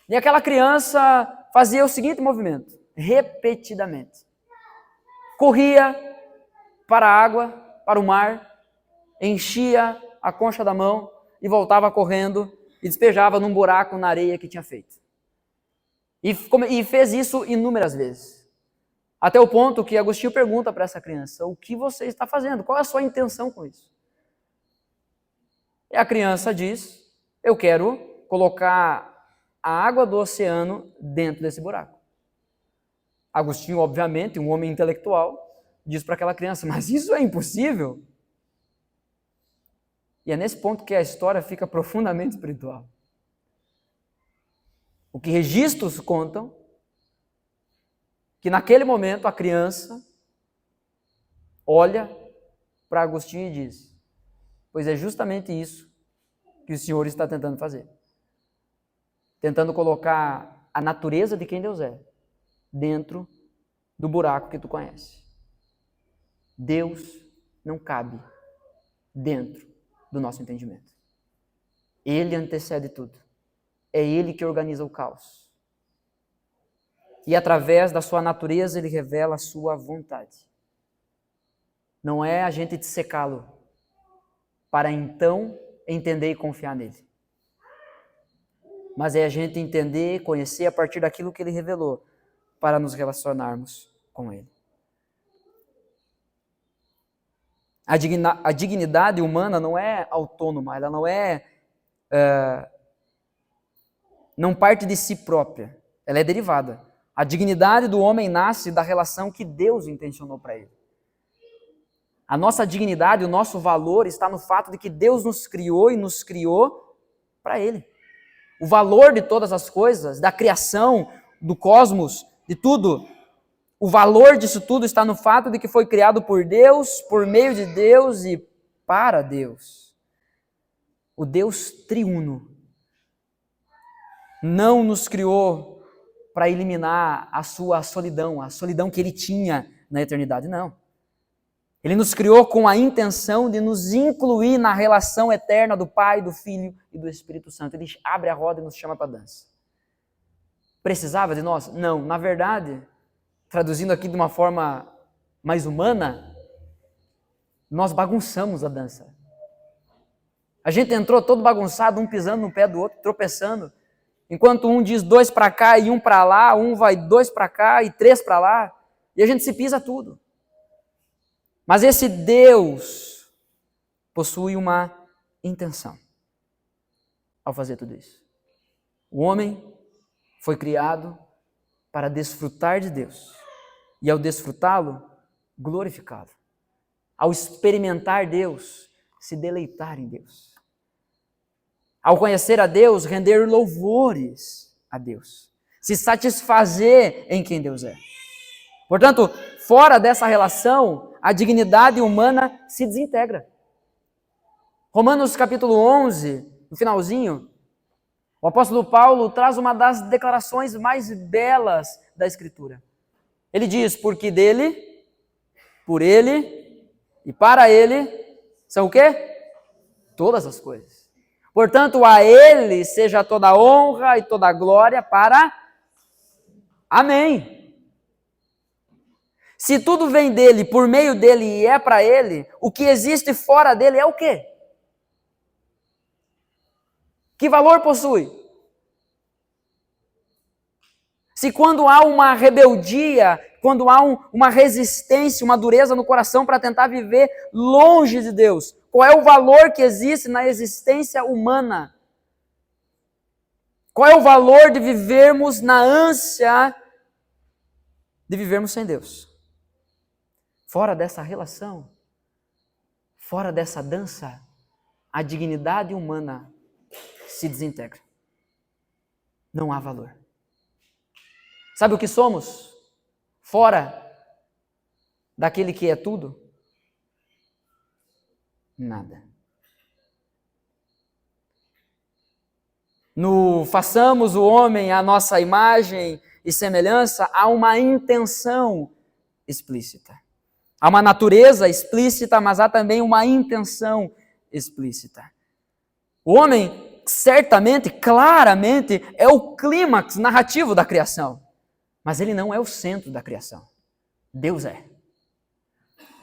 E aquela criança fazia o seguinte movimento, repetidamente. Corria para a água, para o mar, enchia a concha da mão e voltava correndo e despejava num buraco na areia que tinha feito. E fez isso inúmeras vezes. Até o ponto que Agostinho pergunta para essa criança, o que você está fazendo? Qual é a sua intenção com isso? E a criança diz, eu quero colocar a água do oceano dentro desse buraco. Agostinho, obviamente, um homem intelectual, diz para aquela criança, mas isso é impossível. E é nesse ponto que a história fica profundamente espiritual. O que registros contam, que naquele momento a criança olha para Agostinho e diz, pois é justamente isso que o Senhor está tentando fazer. Tentando colocar a natureza de quem Deus é dentro do buraco que tu conhece. Deus não cabe dentro do nosso entendimento. Ele antecede tudo. É Ele que organiza o caos. E através da sua natureza Ele revela a sua vontade. Não é a gente dissecá-lo para então entender e confiar nele. Mas é a gente entender, conhecer a partir daquilo que Ele revelou para nos relacionarmos com Ele. A dignidade humana não é autônoma, ela não parte de si própria, ela é derivada. A dignidade do homem nasce da relação que Deus intencionou para ele. A nossa dignidade, o nosso valor está no fato de que Deus nos criou e nos criou para Ele. O valor de todas as coisas, da criação, do cosmos, de tudo, o valor disso tudo está no fato de que foi criado por Deus, por meio de Deus e para Deus. O Deus triuno não nos criou para eliminar a sua solidão, a solidão que Ele tinha na eternidade, não. Ele nos criou com a intenção de nos incluir na relação eterna do Pai, do Filho e do Espírito Santo. Ele abre a roda e nos chama para a dança. Precisava de nós? Não. Na verdade, traduzindo aqui de uma forma mais humana, nós bagunçamos a dança. A gente entrou todo bagunçado, um pisando no pé do outro, tropeçando. Enquanto um diz 2 para cá e 1 para lá, um vai 2 para cá e 3 para lá, e a gente se pisa tudo. Mas esse Deus possui uma intenção ao fazer tudo isso. O homem foi criado para desfrutar de Deus e ao desfrutá-lo, glorificá-lo. Ao experimentar Deus, se deleitar em Deus. Ao conhecer a Deus, render louvores a Deus. Se satisfazer em quem Deus é. Portanto, fora dessa relação, a dignidade humana se desintegra. Romanos capítulo 11, no finalzinho, o apóstolo Paulo traz uma das declarações mais belas da Escritura. Ele diz, porque dele, por ele e para ele, são o quê? Todas as coisas. Portanto, a ele seja toda a honra e toda a glória para... Amém. Se tudo vem dele, por meio dele e é para ele, o que existe fora dele é o quê? Que valor possui? Se quando há uma rebeldia, quando há uma resistência, uma dureza no coração para tentar viver longe de Deus, qual é o valor que existe na existência humana? Qual é o valor de vivermos na ânsia de vivermos sem Deus? Fora dessa relação, fora dessa dança, a dignidade humana se desintegra. Não há valor. Sabe o que somos? Fora daquele que é tudo? Nada. No façamos o homem à nossa imagem e semelhança, há uma intenção explícita. Há uma natureza explícita, mas há também uma intenção explícita. O homem, certamente, claramente, é o clímax narrativo da criação. Mas ele não é o centro da criação. Deus é.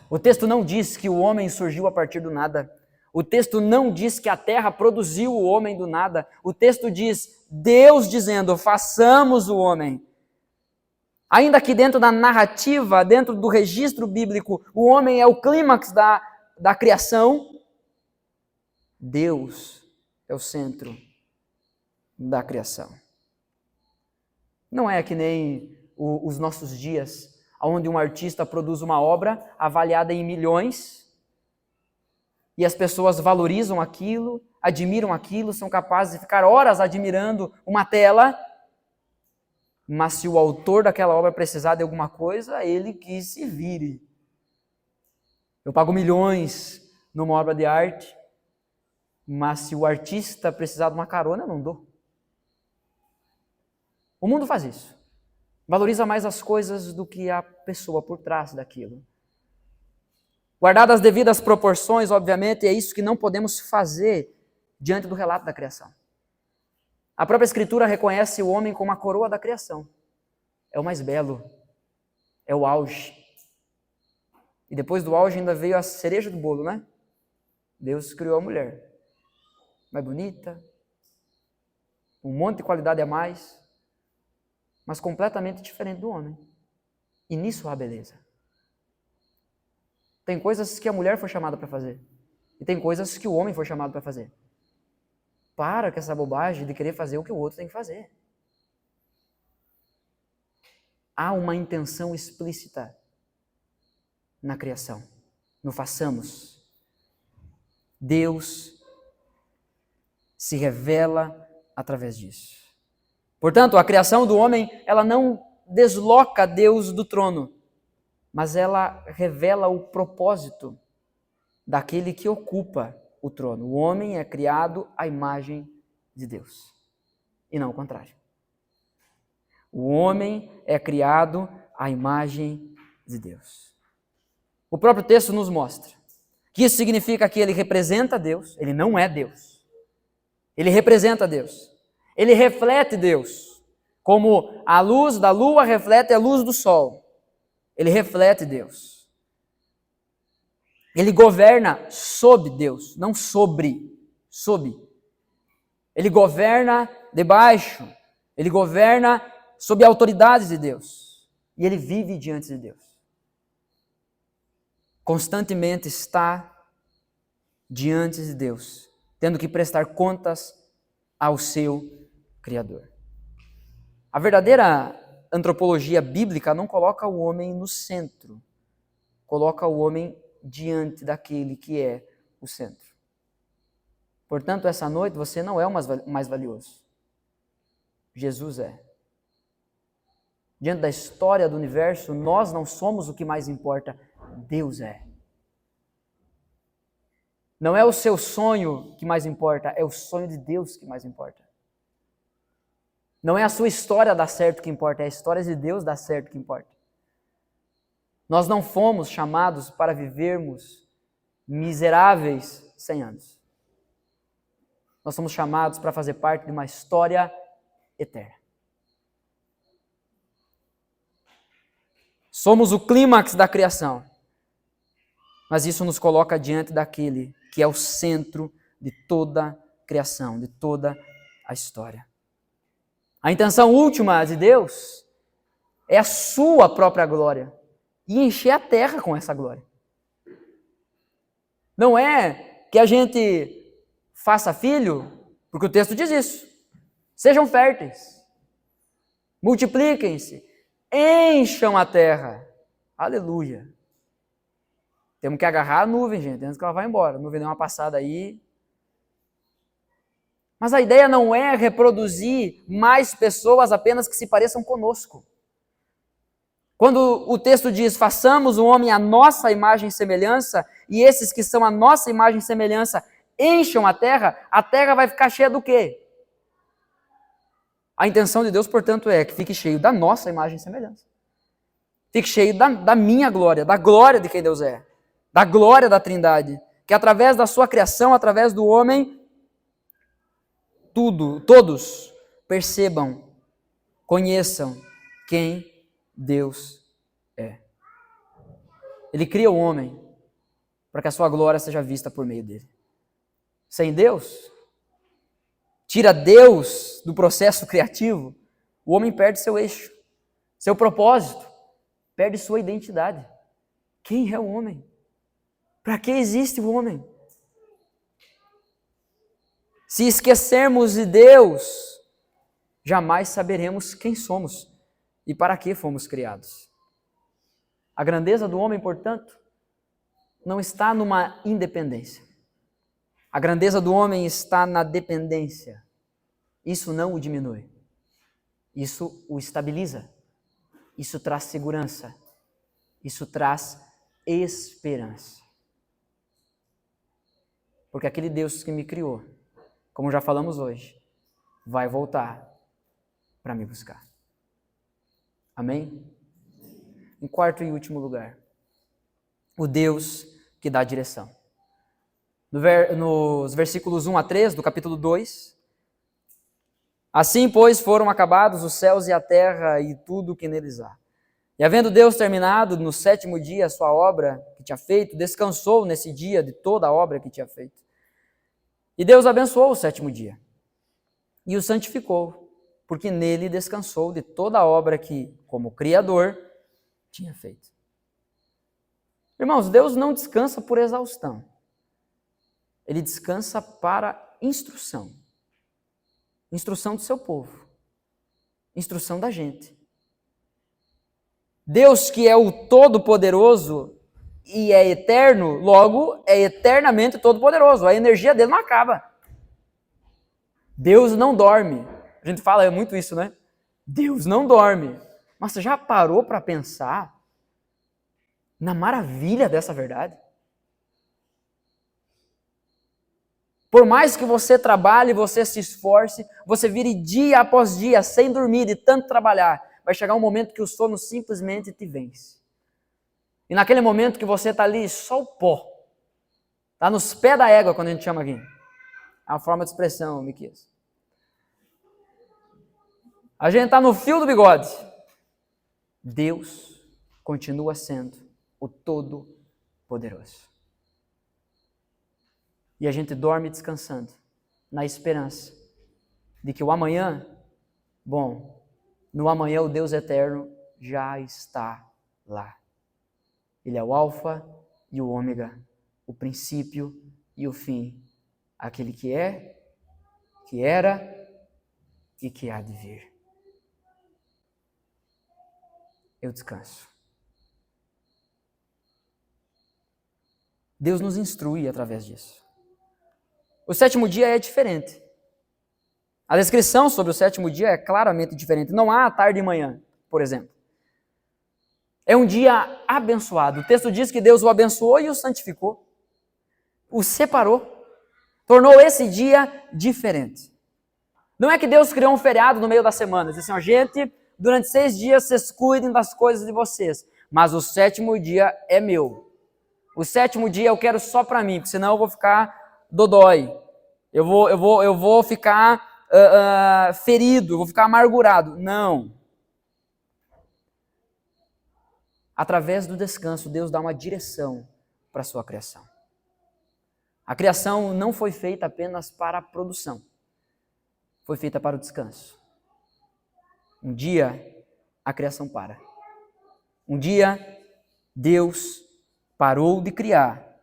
O texto não diz que o homem surgiu a partir do nada. O texto não diz que a terra produziu o homem do nada. O texto diz, Deus dizendo, façamos o homem. Ainda que dentro da narrativa, dentro do registro bíblico, o homem é o clímax da criação, Deus é o centro da criação. Não é que nem os nossos dias, onde um artista produz uma obra avaliada em milhões, e as pessoas valorizam aquilo, admiram aquilo, são capazes de ficar horas admirando uma tela, mas se o autor daquela obra precisar de alguma coisa, ele que se vire. Eu pago milhões numa obra de arte, mas se o artista precisar de uma carona, eu não dou. O mundo faz isso. Valoriza mais as coisas do que a pessoa por trás daquilo. Guardadas as devidas proporções, obviamente, é isso que não podemos fazer diante do relato da criação. A própria Escritura reconhece o homem como a coroa da criação. É o mais belo, é o auge. E depois do auge ainda veio a cereja do bolo, né? Deus criou a mulher. Mais bonita, um monte de qualidade a mais, mas completamente diferente do homem. E nisso há beleza. Tem coisas que a mulher foi chamada para fazer. E tem coisas que o homem foi chamado para fazer. Para com essa bobagem de querer fazer o que o outro tem que fazer. Há uma intenção explícita na criação. No façamos. Deus se revela através disso. Portanto, a criação do homem, ela não desloca Deus do trono, mas ela revela o propósito daquele que ocupa o trono. O homem é criado à imagem de Deus, e não o contrário. O homem é criado à imagem de Deus. O próprio texto nos mostra que isso significa que ele representa Deus, ele não é Deus. Ele representa Deus. Ele reflete Deus, como a luz da lua reflete a luz do sol. Ele reflete Deus. Ele governa sob Deus, não sobre, sob. Ele governa debaixo, ele governa sob a autoridade de Deus. E ele vive diante de Deus. Constantemente está diante de Deus, tendo que prestar contas ao seu Criador. A verdadeira antropologia bíblica não coloca o homem no centro, coloca o homem diante daquele que é o centro. Portanto, essa noite você não é o mais valioso. Jesus é. Diante da história do universo, nós não somos o que mais importa, Deus é. Não é o seu sonho que mais importa, é o sonho de Deus que mais importa. Não é a sua história dar certo que importa, é a história de Deus dar certo que importa. Nós não fomos chamados para vivermos miseráveis 100 anos. Nós somos chamados para fazer parte de uma história eterna. Somos o clímax da criação, mas isso nos coloca diante daquele que é o centro de toda a criação, de toda a história. A intenção última de Deus é a sua própria glória e encher a terra com essa glória. Não é que a gente faça filho, porque o texto diz isso. Sejam férteis, multipliquem-se, encham a terra. Aleluia. Temos que agarrar a nuvem, gente, antes que ela vá embora. A nuvem deu uma passada aí. Mas a ideia não é reproduzir mais pessoas apenas que se pareçam conosco. Quando o texto diz, façamos o homem à nossa imagem e semelhança, e esses que são a nossa imagem e semelhança encham a terra vai ficar cheia do quê? A intenção de Deus, portanto, é que fique cheio da nossa imagem e semelhança. Fique cheio da minha glória, da glória de quem Deus é, da glória da Trindade, que através da sua criação, através do homem, todos percebam, conheçam quem Deus é. Ele cria o homem para que a sua glória seja vista por meio dele. Sem Deus, tira Deus do processo criativo, o homem perde seu eixo, seu propósito, perde sua identidade. Quem é o homem? Para que existe o homem? Se esquecermos de Deus, jamais saberemos quem somos e para que fomos criados. A grandeza do homem, portanto, não está numa independência. A grandeza do homem está na dependência. Isso não o diminui. Isso o estabiliza. Isso traz segurança. Isso traz esperança. Porque aquele Deus que me criou, como já falamos hoje, vai voltar para me buscar. Amém? Em quarto e último lugar, o Deus que dá direção. Nos versículos 1 a 3 do capítulo 2, assim, pois, foram acabados os céus e a terra e tudo o que neles há. E havendo Deus terminado no sétimo dia a sua obra que tinha feito, descansou nesse dia de toda a obra que tinha feito. E Deus abençoou o sétimo dia e o santificou, porque nele descansou de toda a obra que, como Criador, tinha feito. Irmãos, Deus não descansa por exaustão. Ele descansa para instrução. Instrução do seu povo. Instrução da gente. Deus, que é o Todo-Poderoso e é eterno, logo é eternamente todo-poderoso. A energia dele não acaba. Deus não dorme. A gente fala muito isso, né? Deus não dorme. Mas você já parou para pensar na maravilha dessa verdade? Por mais que você trabalhe, você se esforce, você vire dia após dia sem dormir e tanto trabalhar, vai chegar um momento que o sono simplesmente te vence. E naquele momento que você está ali, só o pó. Está nos pés da égua, quando a gente chama aqui. É uma forma de expressão, Miquias. A gente está no fio do bigode. Deus continua sendo o Todo-Poderoso. E a gente dorme descansando, na esperança de que o amanhã, no amanhã o Deus eterno já está lá. Ele é o alfa e o ômega, o princípio e o fim, aquele que é, que era e que há de vir. Eu descanso. Deus nos instrui através disso. O sétimo dia é diferente. A descrição sobre o sétimo dia é claramente diferente. Não há tarde e manhã, por exemplo. É um dia abençoado. O texto diz que Deus o abençoou e o santificou. O separou. Tornou esse dia diferente. Não é que Deus criou um feriado no meio da semana. Diz assim, gente, durante 6 dias vocês cuidem das coisas de vocês. Mas o sétimo dia é meu. O sétimo dia eu quero só para mim, porque senão eu vou ficar dodói. Eu vou ficar ferido, eu vou ficar amargurado. Não. Através do descanso, Deus dá uma direção para a sua criação. A criação não foi feita apenas para a produção. Foi feita para o descanso. Um dia a criação para. Um dia, Deus parou de criar.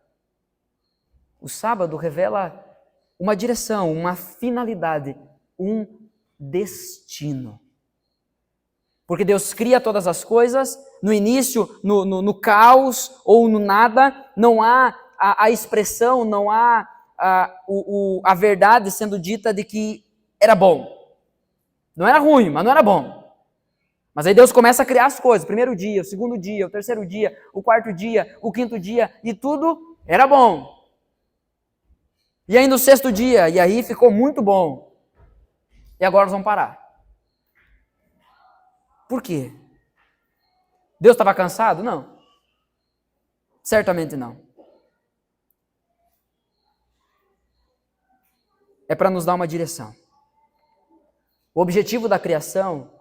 O sábado revela uma direção, uma finalidade, um destino. Porque Deus cria todas as coisas, no início, no caos ou no nada, não há a expressão, não há a verdade sendo dita de que era bom. Não era ruim, mas não era bom. Mas aí Deus começa a criar as coisas, o primeiro dia, o segundo dia, o terceiro dia, o quarto dia, o quinto dia, e tudo era bom. E aí no sexto dia, e aí ficou muito bom. E agora nós vamos parar. Por quê? Deus estava cansado? Não. Certamente não. É para nos dar uma direção. O objetivo da criação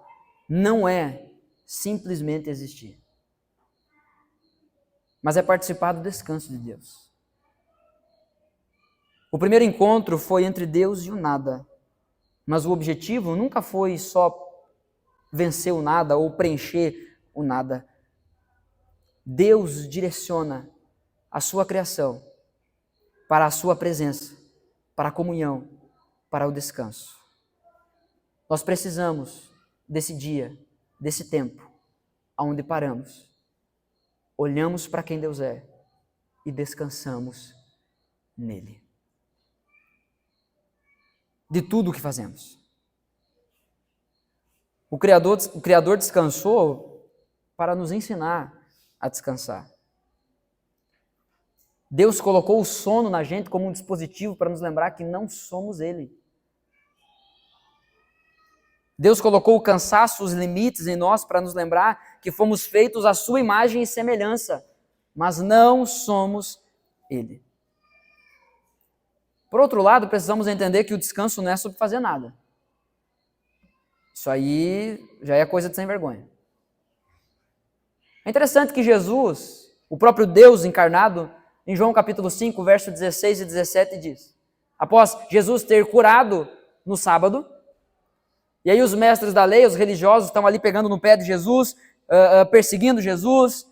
não é simplesmente existir, mas é participar do descanso de Deus. O primeiro encontro foi entre Deus e o nada, mas o objetivo nunca foi só vencer o nada ou preencher o nada. Deus direciona a sua criação para a sua presença, para a comunhão, para o descanso. Nós precisamos desse dia, desse tempo, onde paramos, olhamos para quem Deus é e descansamos nele. De tudo o que fazemos. O Criador descansou para nos ensinar a descansar. Deus colocou o sono na gente como um dispositivo para nos lembrar que não somos Ele. Deus colocou o cansaço, os limites em nós para nos lembrar que fomos feitos à sua imagem e semelhança, mas não somos Ele. Por outro lado, precisamos entender que o descanso não é sobre fazer nada. Isso aí já é coisa de sem vergonha. É interessante que Jesus, o próprio Deus encarnado, em João capítulo 5, verso 16 e 17 diz, após Jesus ter curado no sábado, e aí os mestres da lei, os religiosos, estão ali pegando no pé de Jesus, perseguindo Jesus.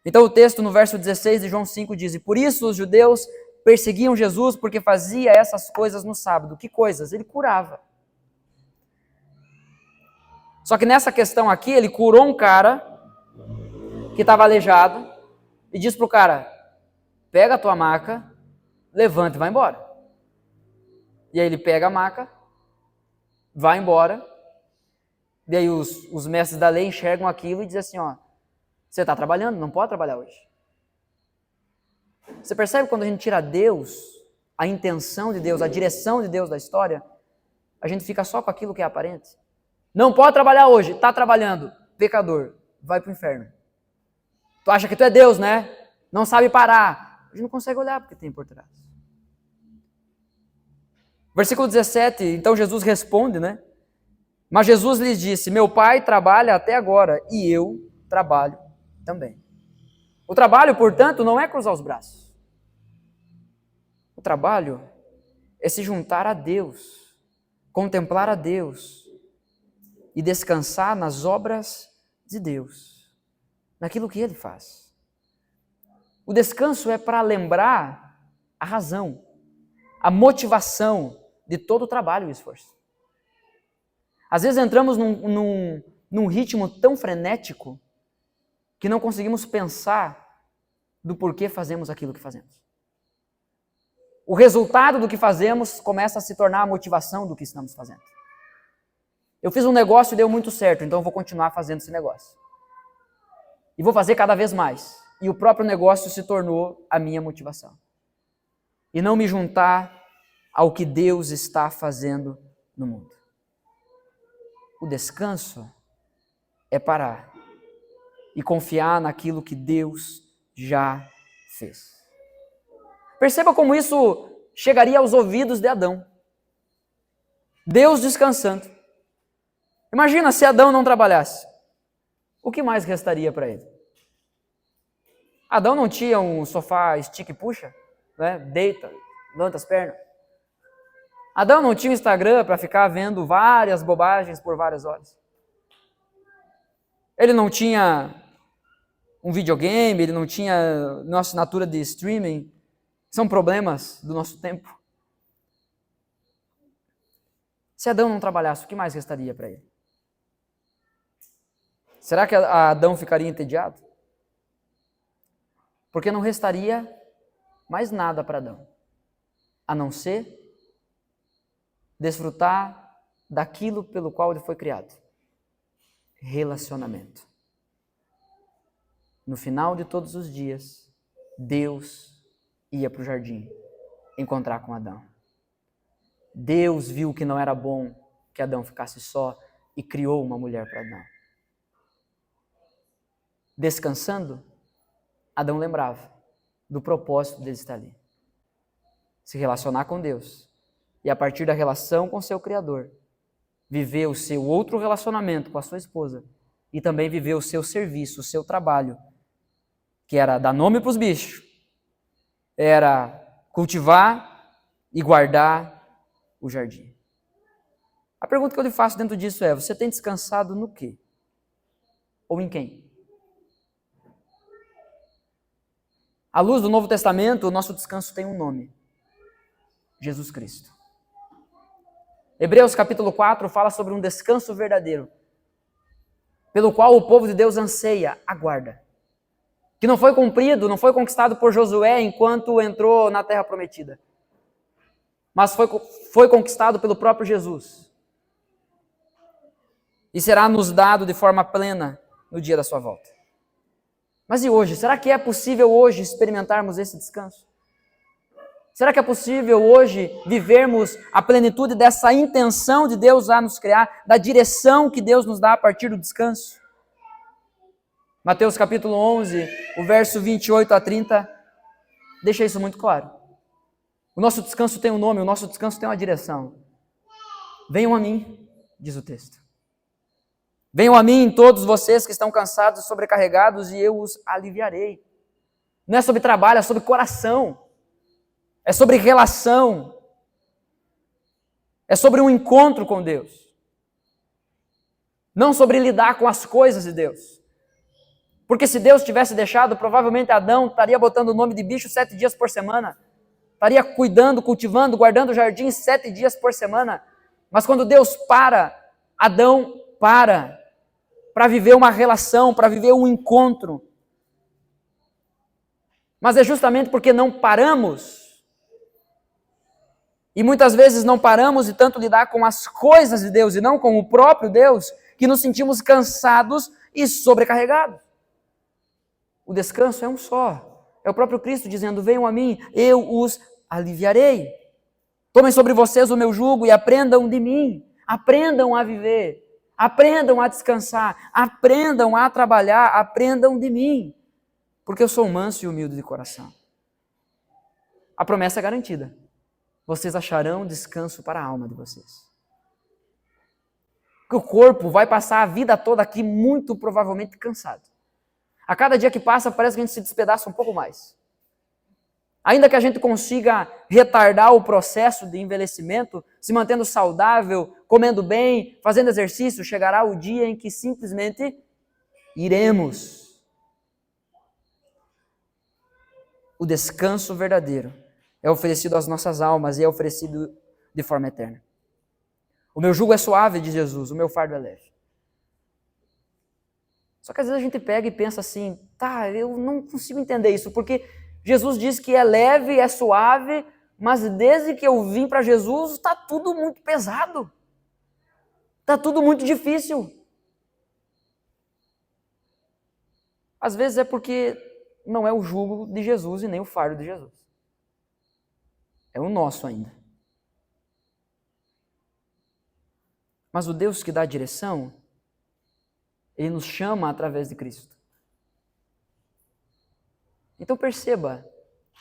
Então o texto no verso 16 de João 5 diz, e por isso os judeus perseguiam Jesus porque fazia essas coisas no sábado. Que coisas? Ele curava. Só que nessa questão aqui, ele curou um cara que estava aleijado e disse para o cara, pega a tua maca, levanta e vai embora. E aí ele pega a maca, vai embora, e aí os mestres da lei enxergam aquilo e dizem assim, ó, você está trabalhando, não pode trabalhar hoje. Você percebe quando a gente tira Deus, a intenção de Deus, a direção de Deus da história, a gente fica só com aquilo que é aparente? Não pode trabalhar hoje, está trabalhando, pecador, vai para o inferno. Tu acha que tu é Deus, né? Não sabe parar. A gente não consegue olhar porque tem por trás. Versículo 17, então Jesus responde, né? Mas Jesus lhes disse, meu pai trabalha até agora e eu trabalho também. O trabalho, portanto, não é cruzar os braços. O trabalho é se juntar a Deus, contemplar a Deus e descansar nas obras de Deus, naquilo que Ele faz. O descanso é para lembrar a razão, a motivação de todo o trabalho e esforço. Às vezes entramos num ritmo tão frenético que não conseguimos pensar do porquê fazemos aquilo que fazemos. O resultado do que fazemos começa a se tornar a motivação do que estamos fazendo. Eu fiz um negócio e deu muito certo, então eu vou continuar fazendo esse negócio. E vou fazer cada vez mais. E o próprio negócio se tornou a minha motivação. E não me juntar ao que Deus está fazendo no mundo. O descanso é parar e confiar naquilo que Deus já fez. Perceba como isso chegaria aos ouvidos de Adão. Deus descansando. Imagina se Adão não trabalhasse. O que mais restaria para ele? Adão não tinha um sofá estica e puxa, né? Deita, levanta as pernas. Adão não tinha um Instagram para ficar vendo várias bobagens por várias horas. Ele não tinha um videogame, ele não tinha uma assinatura de streaming. São problemas do nosso tempo. Se Adão não trabalhasse, o que mais restaria para ele? Será que Adão ficaria entediado? Porque não restaria mais nada para Adão, a não ser desfrutar daquilo pelo qual ele foi criado. Relacionamento. No final de todos os dias, Deus ia para o jardim encontrar com Adão. Deus viu que não era bom que Adão ficasse só e criou uma mulher para Adão. Descansando, Adão lembrava do propósito dele estar ali. Se relacionar com Deus. E a partir da relação com seu Criador, viver o seu outro relacionamento com a sua esposa e também viver o seu serviço, o seu trabalho, que era dar nome para os bichos, era cultivar e guardar o jardim. A pergunta que eu lhe faço dentro disso é: você tem descansado no quê? Ou em quem? À luz do Novo Testamento, o nosso descanso tem um nome: Jesus Cristo. Hebreus capítulo 4 fala sobre um descanso verdadeiro, pelo qual o povo de Deus anseia, aguarda. Que não foi cumprido, não foi conquistado por Josué enquanto entrou na Terra Prometida, mas foi conquistado pelo próprio Jesus. E será nos dado de forma plena no dia da sua volta. Mas e hoje? Será que é possível hoje experimentarmos esse descanso? Será que é possível hoje vivermos a plenitude dessa intenção de Deus a nos criar, da direção que Deus nos dá a partir do descanso? Mateus capítulo 11, o verso 28 a 30, deixa isso muito claro. O nosso descanso tem um nome, o nosso descanso tem uma direção. Venham a mim, diz o texto. Venham a mim todos vocês que estão cansados e sobrecarregados e eu os aliviarei. Não é sobre trabalho, é sobre coração. É sobre relação. É sobre um encontro com Deus. Não sobre lidar com as coisas de Deus. Porque se Deus tivesse deixado, provavelmente Adão estaria botando o nome de bicho 7 dias por semana. Estaria cuidando, cultivando, guardando o jardim 7 dias por semana. Mas quando Deus para, Adão para viver uma relação, para viver um encontro. Mas é justamente porque não paramos, e muitas vezes não paramos de tanto lidar com as coisas de Deus e não com o próprio Deus, que nos sentimos cansados e sobrecarregados. O descanso é um só. É o próprio Cristo dizendo: venham a mim, eu os aliviarei. Tomem sobre vocês o meu jugo e aprendam de mim. Aprendam a viver. Aprendam a descansar. Aprendam a trabalhar. Aprendam de mim. Porque eu sou manso e humilde de coração. A promessa é garantida. Vocês acharão descanso para a alma de vocês. Porque o corpo vai passar a vida toda aqui muito provavelmente cansado. A cada dia que passa parece que a gente se despedaça um pouco mais. Ainda que a gente consiga retardar o processo de envelhecimento, se mantendo saudável, comendo bem, fazendo exercício, chegará o dia em que simplesmente iremos. O descanso verdadeiro é oferecido às nossas almas e é oferecido de forma eterna. O meu jugo é suave, diz Jesus, o meu fardo é leve. Só que às vezes a gente pega e pensa assim: tá, eu não consigo entender isso, porque Jesus diz que é leve, é suave, mas desde que eu vim para Jesus está tudo muito pesado. Está tudo muito difícil. Às vezes é porque não é o jugo de Jesus e nem o fardo de Jesus. É o nosso ainda. Mas o Deus que dá a direção, Ele nos chama através de Cristo. Então perceba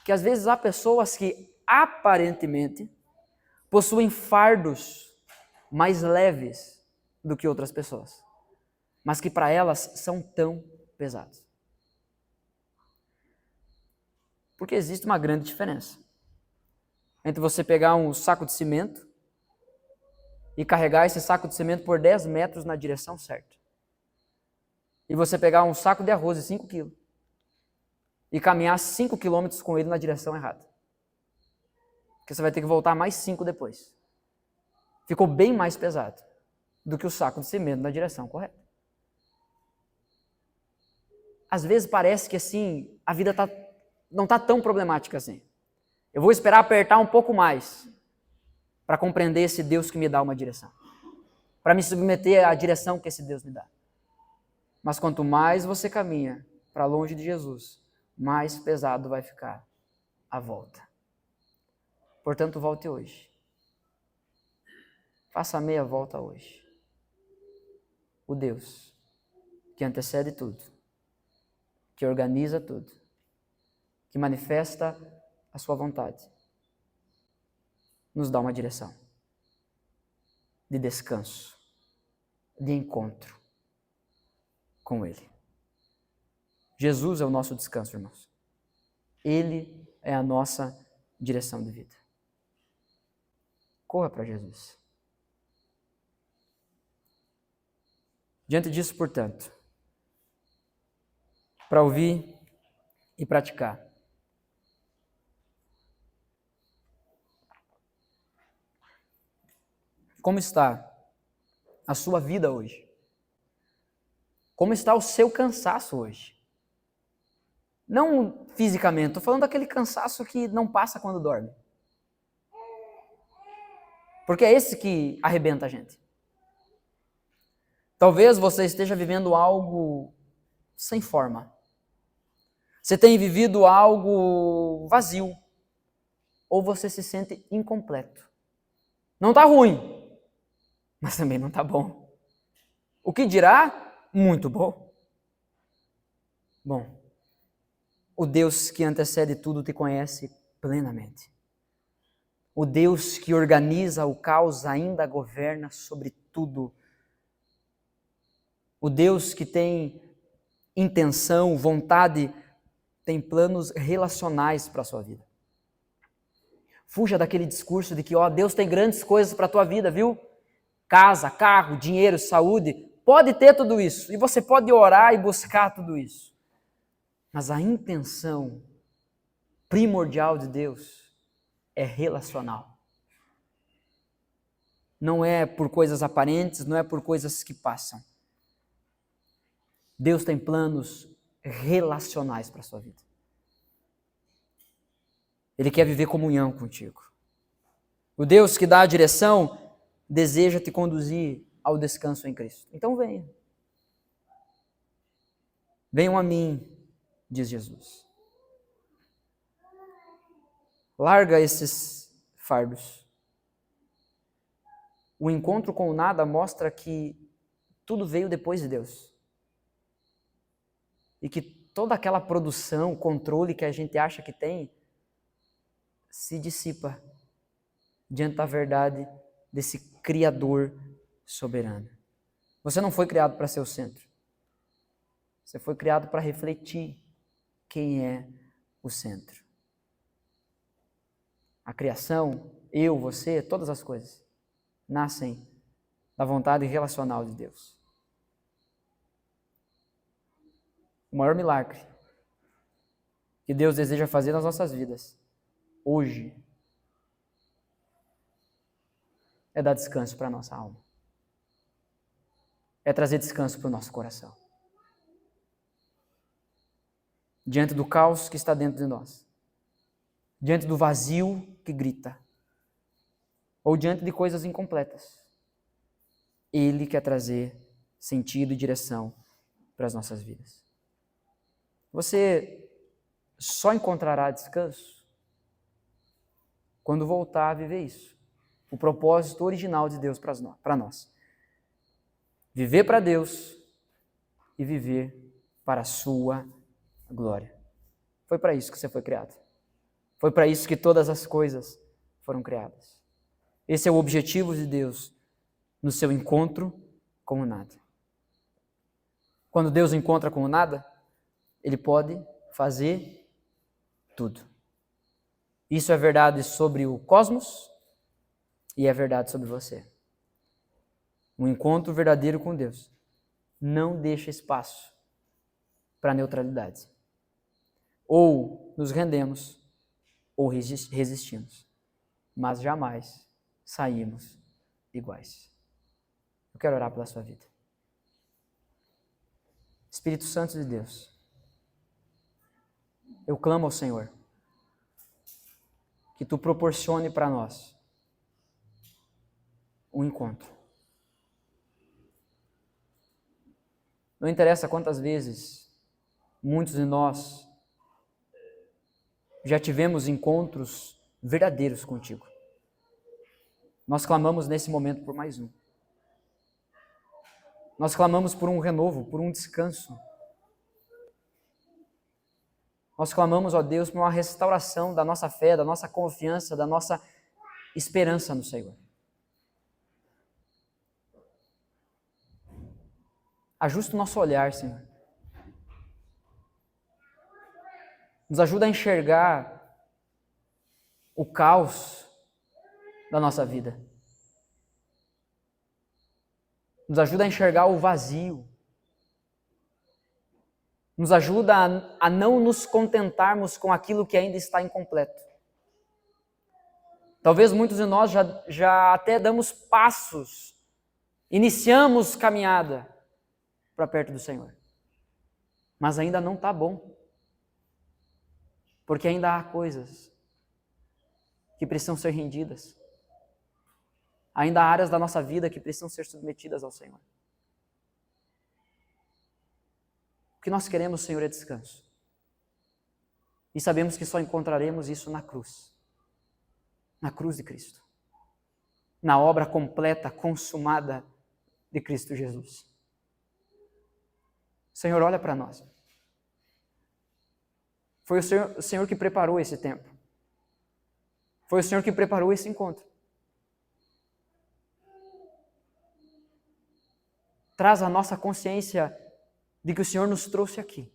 que às vezes há pessoas que aparentemente possuem fardos mais leves do que outras pessoas, mas que para elas são tão pesados. Porque existe uma grande diferença entre você pegar um saco de cimento e carregar esse saco de cimento por 10 metros na direção certa. e você pegar um saco de arroz de 5 quilos e caminhar 5 quilômetros com ele na direção errada. Porque você vai ter que voltar mais 5 depois. Ficou bem mais pesado do que o saco de cimento na direção correta. Às vezes parece que assim, a vida não está tão problemática assim. Eu vou esperar apertar um pouco mais para compreender esse Deus que me dá uma direção. Para me submeter à direção que esse Deus me dá. Mas quanto mais você caminha para longe de Jesus, mais pesado vai ficar a volta. Portanto, volte hoje. Faça a meia volta hoje. O Deus que antecede tudo, que organiza tudo, que manifesta a sua vontade, nos dá uma direção de descanso, de encontro com Ele. Jesus é o nosso descanso, irmãos. Ele é a nossa direção de vida. Corra para Jesus. Diante disso, portanto, para ouvir e praticar, como está a sua vida hoje? Como está o seu cansaço hoje? Não fisicamente, estou falando daquele cansaço que não passa quando dorme. Porque é esse que arrebenta a gente. Talvez você esteja vivendo algo sem forma. Você tem vivido algo vazio. Ou você se sente incompleto. Não está ruim, mas também não está bom. O que dirá? Muito bom. Bom, o Deus que antecede tudo te conhece plenamente. O Deus que organiza o caos ainda governa sobre tudo. O Deus que tem intenção, vontade, tem planos relacionais para a sua vida. Fuja daquele discurso de que, Deus tem grandes coisas para a tua vida, viu? Casa, carro, dinheiro, saúde, pode ter tudo isso. E você pode orar e buscar tudo isso. Mas a intenção primordial de Deus é relacional. Não é por coisas aparentes, não é por coisas que passam. Deus tem planos relacionais para a sua vida. Ele quer viver comunhão contigo. O Deus que dá a direção deseja te conduzir ao descanso em Cristo. Então venha. Venham a mim, diz Jesus. Larga esses fardos. O encontro com o nada mostra que tudo veio depois de Deus. E que toda aquela produção, controle que a gente acha que tem, se dissipa diante da verdade desse Criador soberano. Você não foi criado para ser o centro. Você foi criado para refletir quem é o centro. A criação, eu, você, todas as coisas, nascem da vontade relacional de Deus. O maior milagre que Deus deseja fazer nas nossas vidas, hoje, é dar descanso para a nossa alma. É trazer descanso para o nosso coração. Diante do caos que está dentro de nós. Diante do vazio que grita. Ou diante de coisas incompletas. Ele quer trazer sentido e direção para as nossas vidas. Você só encontrará descanso quando voltar a viver isso. O propósito original de Deus para nós. Viver para Deus e viver para a sua glória. Foi para isso que você foi criado. Foi para isso que todas as coisas foram criadas. Esse é o objetivo de Deus no seu encontro com o nada. Quando Deus encontra com o nada, Ele pode fazer tudo. Isso é verdade sobre o cosmos e é verdade sobre você. Um encontro verdadeiro com Deus não deixa espaço para a neutralidade. Ou nos rendemos, ou resistimos, mas jamais saímos iguais. Eu quero orar pela sua vida. Espírito Santo de Deus, eu clamo ao Senhor que Tu proporcione para nós um encontro. Não interessa quantas vezes muitos de nós já tivemos encontros verdadeiros contigo. Nós clamamos nesse momento por mais um. Nós clamamos por um renovo, por um descanso. Nós clamamos, ó Deus, por uma restauração da nossa fé, da nossa confiança, da nossa esperança no Senhor. Ajusta o nosso olhar, Senhor. Nos ajuda a enxergar o caos da nossa vida. Nos ajuda a enxergar o vazio. Nos ajuda a não nos contentarmos com aquilo que ainda está incompleto. Talvez muitos de nós já até damos passos, iniciamos caminhada para perto do Senhor. Mas ainda não está bom. Porque ainda há coisas que precisam ser rendidas. Ainda há áreas da nossa vida que precisam ser submetidas ao Senhor. O que nós queremos, Senhor, é descanso. E sabemos que só encontraremos isso na cruz. Na cruz de Cristo. Na obra completa, consumada de Cristo Jesus. Senhor, olha para nós. Foi o Senhor que preparou esse tempo. Foi o Senhor que preparou esse encontro. Traz a nossa consciência de que o Senhor nos trouxe aqui.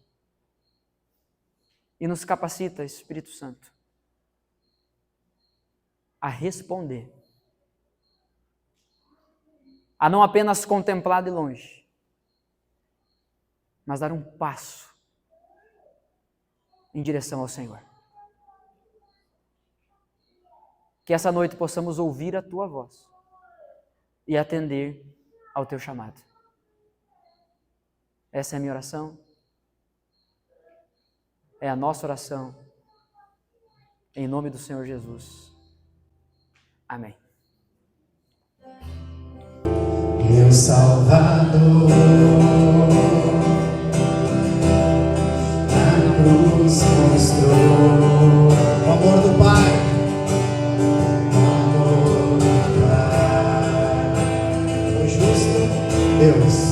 E nos capacita, Espírito Santo, a responder. A não apenas contemplar de longe, mas dar um passo em direção ao Senhor. Que essa noite possamos ouvir a Tua voz e atender ao Teu chamado. Essa é a minha oração. É a nossa oração. Em nome do Senhor Jesus. Amém. Meu Salvador, na cruz mostrou o amor do Pai, o amor do Pai, o justo Deus.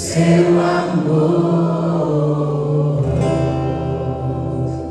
seu amor